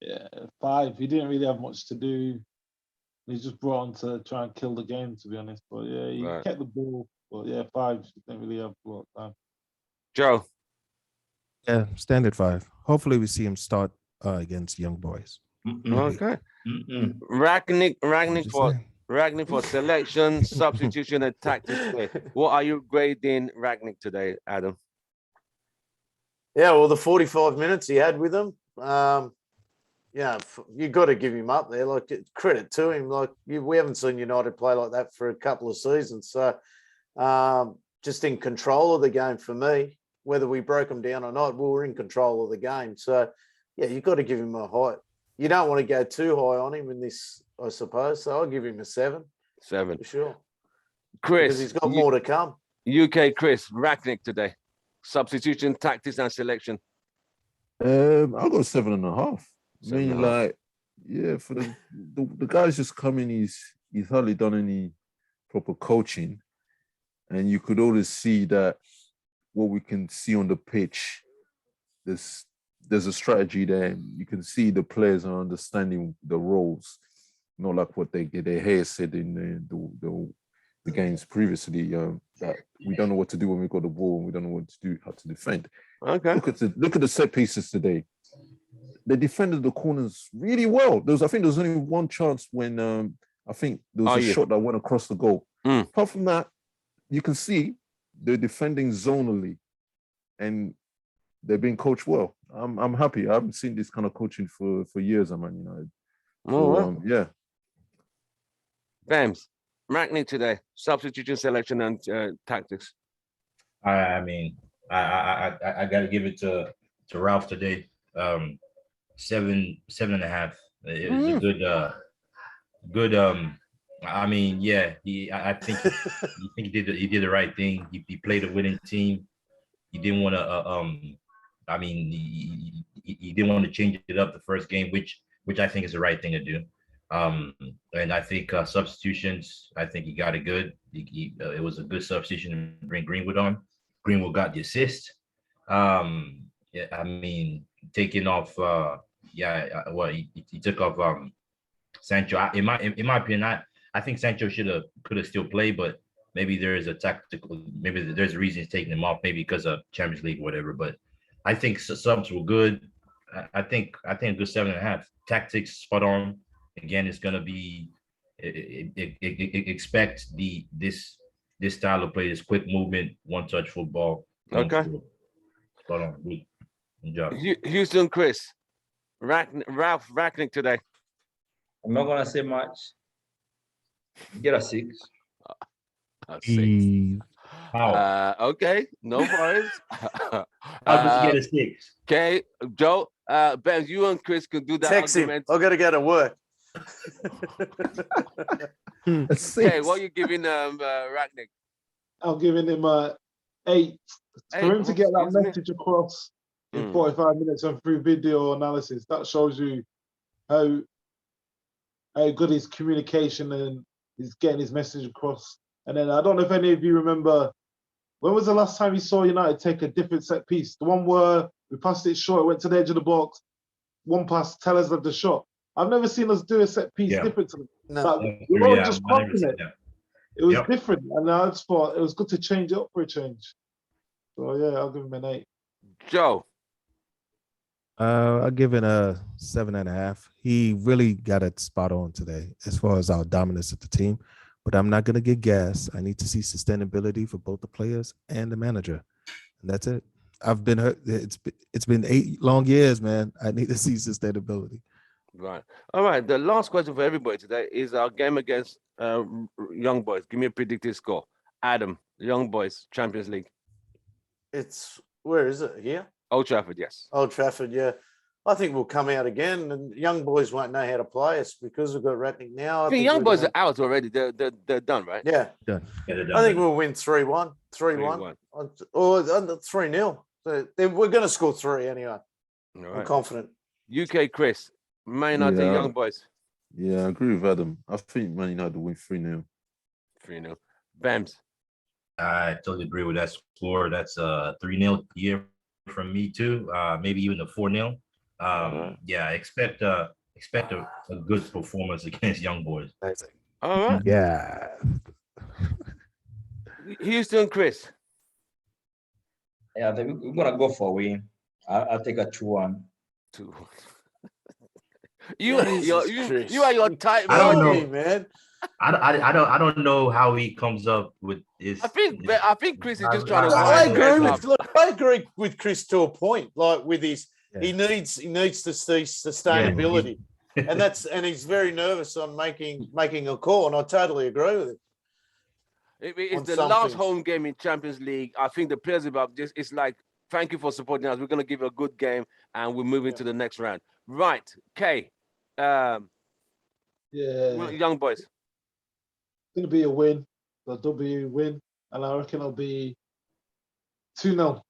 Yeah, 5. He didn't really have much to do. He's just brought on to try and kill the game, to be honest. But yeah, he kept the ball. But yeah, 5. He didn't really have a lot of time. Joe. Yeah, standard 5. Hopefully we see him start against young boys. Okay. Ragnick for selection, substitution, and tactics play. What are you grading Ragnick today, Adam? Yeah, well, the 45 minutes he had with them, yeah, you got to give him up there. Like, credit to him. Like, we haven't seen United play like that for a couple of seasons. So, just in control of the game for me. Whether we broke them down or not, we were in control of the game. So, yeah, you've got to give him a high. You don't want to go too high on him in this, I suppose. So I'll give him a 7. 7. For sure. Chris. Because he's got more to come. UK Chris, Ragnick today. Substitution, tactics, and selection. I'll go 7.5. I mean, like, yeah, for the guy's just coming, he's hardly done any proper coaching. And you could always see that what we can see on the pitch, there's a strategy there. You can see the players are understanding the roles, not like what their hair said in the games previously. That we don't know what to do when we got the ball, and we don't know what to do, how to defend. Okay. Look at the set pieces today. They defended the corners really well. I think there was only one chance when I think there was a shot that went across the goal. Apart from that, you can see they're defending zonally, and they're being coached well. I'm happy. I haven't seen this kind of coaching for years at Man United. So, yeah. Bams, Ragnick today, substitution, selection, and tactics. I mean, I got to give it to Ralph today. 7.5. It was a good. I mean, yeah. I think he did the right thing. He played a winning team. He didn't want to. I mean, he didn't want to change it up the first game, which I think is the right thing to do. And I think substitutions, I think he got it good. It was a good substitution to bring Greenwood on. Greenwood got the assist. Yeah, I mean, taking off. He took off Sancho. In my opinion, I think Sancho could have still played, but maybe there is a tactical. Maybe there's a reason he's taking him off. Maybe because of Champions League or whatever. But I think subs were good. I think a good 7.5. Tactics spot on. Again, it's gonna be expect this style of play, this quick movement, one touch football. Okay. Spot on. Good job. Houston, Chris, Ralph Ragnick today. I'm not gonna say much. Get a 6. He- Okay, no worries. I'll just get a 6. Okay, Joe, Ben, you and Chris can do that Text him. argument. I got to go to work. Okay, what are you giving Ragnick? I'm giving him a 8. For him to get that Excuse me? message across in Mm. 45 minutes and through video analysis, that shows you how good his communication and he's getting his message across. And then I don't know if any of you remember, when was the last time you saw United take a different set piece? The one where we passed it short, went to the edge of the box, one pass, tell us of the shot. I've never seen us do a set piece Yeah. differently. No. Like, we weren't just I've never crossing seen it. that. It was Yep. different. And I just thought it was good to change it up for a change. So yeah, I'll give him an 8. Joe, I'll give it a 7.5. He really got it spot on today as far as our dominance of the team. But I'm not gonna get gas. I need to see sustainability for both the players and the manager. And that's it. I've been hurt. It's been 8 long years, man. I need to see sustainability. right. All right, the last question for everybody today is our game against Young Boys. Give me a predicted score. Adam, Young Boys, Champions League. It's, where is it? Here? Old Trafford, yes. Old Trafford, yeah. I think we'll come out again, and young boys won't know how to play us because we've got Ratnick now. I think Young we're Boys gonna- are out already. They're done, right? Yeah, Done. Get it done. I think we'll win 3-1, 3-1, 3-1. or 3-0. So we're going to score 3 anyway. All I'm right. confident. UK Chris, Man United, Yeah. Young Boys, Yeah, I agree with Adam. I think Man United will win 3-0. 3-0. Bams. I totally agree with that score. That's a 3-0 year from me too. Maybe even a 4-0. Yeah, expect a good performance against Young Boys. All right. Yeah. Houston, Chris. Yeah, I think we're gonna go for a win. I'll take a 2-1. 2-1. You are your type, I don't man. know. man. I don't know how he comes up with his. I think Chris is just trying to I wind agree us with up. look, I agree with Chris to a point. Like with his, Yeah. he needs to see sustainability, and he's very nervous on making a call, and I totally agree with him. It's on the some last things. home game in Champions League. I think the players about this. It's like, thank you for supporting us. We're gonna give you a good game, and we're moving to the next round. Right, Kay. Yeah, Young Boys. it's gonna be a win, a W win, and I reckon it'll be 2-0.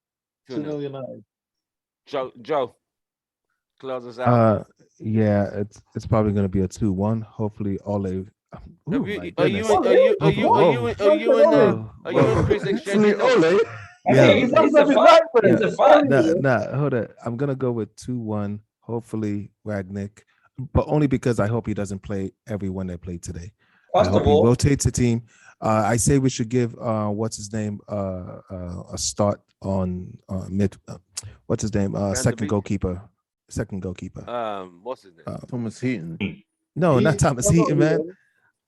2-0 United. Joe. Close us out. Yeah, it's probably gonna be a 2-1. Hopefully, Ole. Are Ooh, you my in goodness. Chris exchanging? Ole. I Yeah. think it's a fight. It's a fight. Hold it. I'm gonna go with 2-1. Hopefully, Ragnick, but only because I hope he doesn't play everyone that played today. I First hope of he all, rotates the team. I say we should give what's his name a start on mid. What's his name? Second Beek? goalkeeper. Second goalkeeper. What's his name? Thomas Heaton. No, not Thomas Heaton, man.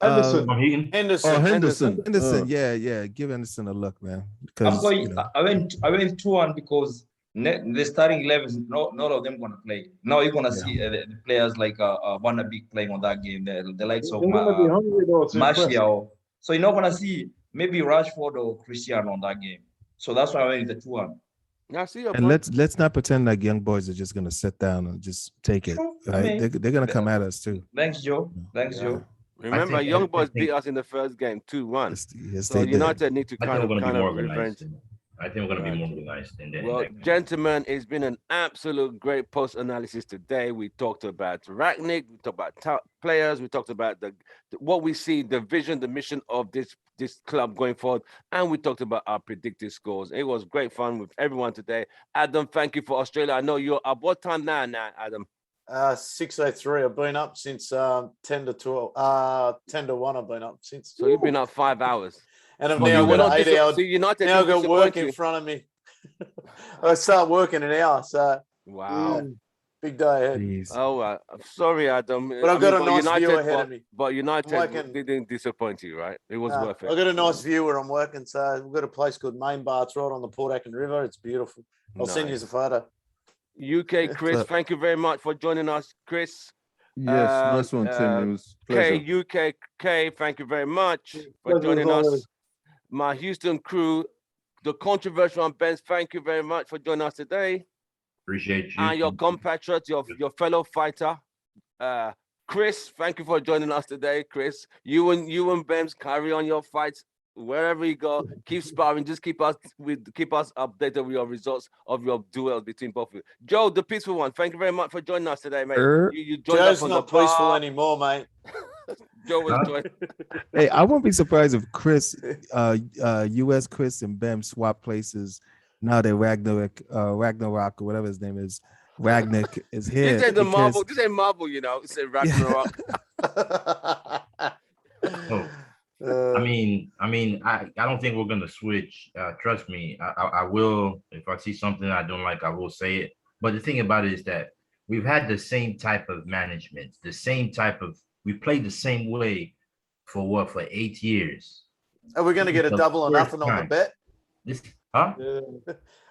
Henderson. From Heaton. Henderson. Oh, Henderson. Henderson, yeah. Give Henderson a look, man. I'm Because going. you know, I went 2-1 because the starting 11, none of them gonna play. Now you're gonna see the players like Van de Beek playing on that game. The likes of They're gonna be hungry though to impress. Martial. So you're not gonna see maybe Rashford or Cristiano on that game. So that's why I went with the 2-1. I see your and point. let's not pretend like young boys are just gonna sit down and just take it. True. I Right? mean, They're gonna come at us too. Thanks, Joe. Thanks, Yeah. Joe. Remember, think- Young I Boys think- beat us in the first game 2-1. Yes, So they did. United need to I think kind we're of going to be more revenge. organized. I think we're going to be more organized. And then Well, gentlemen, it's been an absolute great post analysis today. We talked about Ragnick, we talked about players, we talked about what we see, the vision, the mission of this club going forward, and we talked about our predicted scores. It was great fun with everyone today. Adam, thank you for Australia. I know you're up. What time now, Adam? 6:03. I've been up since 10 to 12. 10 to 1. I've been up since. So you've been up 5 hours. And I've So now you were got not an 8 hour. so United Now I've didn't got work disappoint in you. front of me. I start working an hour, so Wow. big day ahead. Jeez. Oh, I'm sorry, Adam. But I've got a nice view United, ahead of me. But United working- didn't disappoint you, right? It was worth it. I've got a nice view where I'm working. So we've got a place called Main Bar. It's right on the Port Acton River. It's beautiful. I'll send you Nice. a photo. UK Chris, So- thank you very much for joining us, Chris. Yes, nice one, Tim. It was a pleasure. KUKK, thank you very much for Pleasure as joining us. always. My Houston crew, the controversial Benz, thank you very much for joining us today. Appreciate you. And your compatriot, your fellow fighter, Chris, thank you for joining us today, Chris. You and Bems carry on your fights wherever you go. Keep sparring. Just keep us updated with your results of your duels between both of you. Joe, the peaceful one, thank you very much for joining us today, mate. You joined us Joe's on not the peaceful bar. anymore, mate. Joe was joined. Hey, I won't be surprised if Chris, US Chris and Bam swap places now that Ragnarok or whatever his name is, Ragnick is here. This ain't the because- Marvel. This ain't Marvel, you know. It's a Ragnarok. I mean, I don't think we're gonna switch. Trust me, I will. If I see something I don't like, I will say it. But the thing about it is that we've had the same type of management, we played the same way for 8 years. Are we going to get a The double or first nothing on the time. bet? This, huh?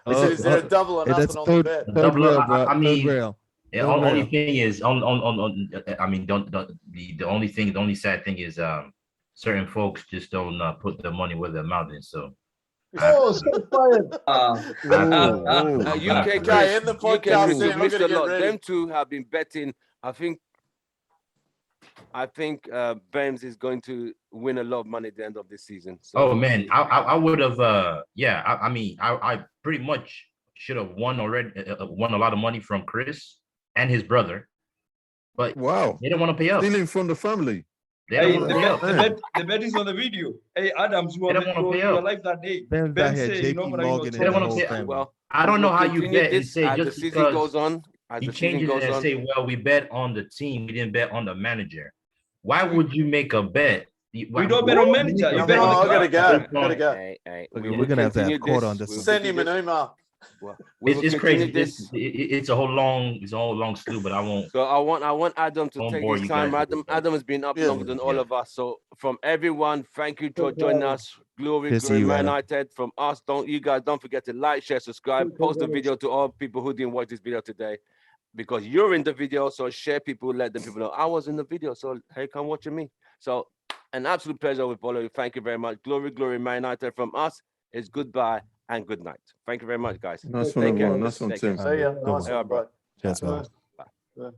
I said, is there a double or Hey, nothing that's on the third, bet? third Double, rail, bro. I mean, Third rail. Yeah, Third only rail. thing is the only sad thing is certain folks just don't put their money where their mouth is. So Oh, so fired. UK Okay, Chris, end the UK podcast Chris, there. you I'm missed gonna a get lot. ready. Them two have been betting. I think Bems is going to win a lot of money at the end of this season. So oh man, I would have I mean I pretty much should have won already, won a lot of money from Chris and his brother, but Wow. they don't want to pay up. Stealing from the family. They Hey, don't the want to pay bet, up. the bet is on the video. Hey, Adams, you They were don't wanna pay you were up. live that day. Bam's Ben out here, say, you know JP what I Morgan They and don't the wanna whole pay- family. well, I don't know we'll how you continue bet and this say as the just season because goes on. As he the season changes it goes and on. say, well, we bet on the team, we didn't bet on the manager. Why would you make a bet? We don't bet on manager. You No, bet on the I gotta club. go. Gotta go. Hey, Okay, we we're will gonna have to have continue court on this. this We will one. Send him an continue this. email. Well, we will It's continue crazy. this. It's a whole long slew, but I won't. So I want Adam to Don't take bore his you time. guys with that. Adam has been up Yeah. longer than all Yeah. of us. So from everyone, thank you for Thank you, joining Adam. us. Glory, Good to see glory, you, Man Adam. United. From us, don't forget to like, share, subscribe, Thank you post the very video to all people who didn't watch this video today, because you're in the video. So share people, let the people know I was in the video. So hey, come watching me. So an absolute pleasure with all of you. Thank you very much. Glory, glory, Man United. From us is goodbye and good night. Thank you very much, guys. Nice Take one, care. everyone. Nice one, Take care. Tim. See ya. Good Nice one. Yeah, one. bro. Bye. Cheers, man. Yeah.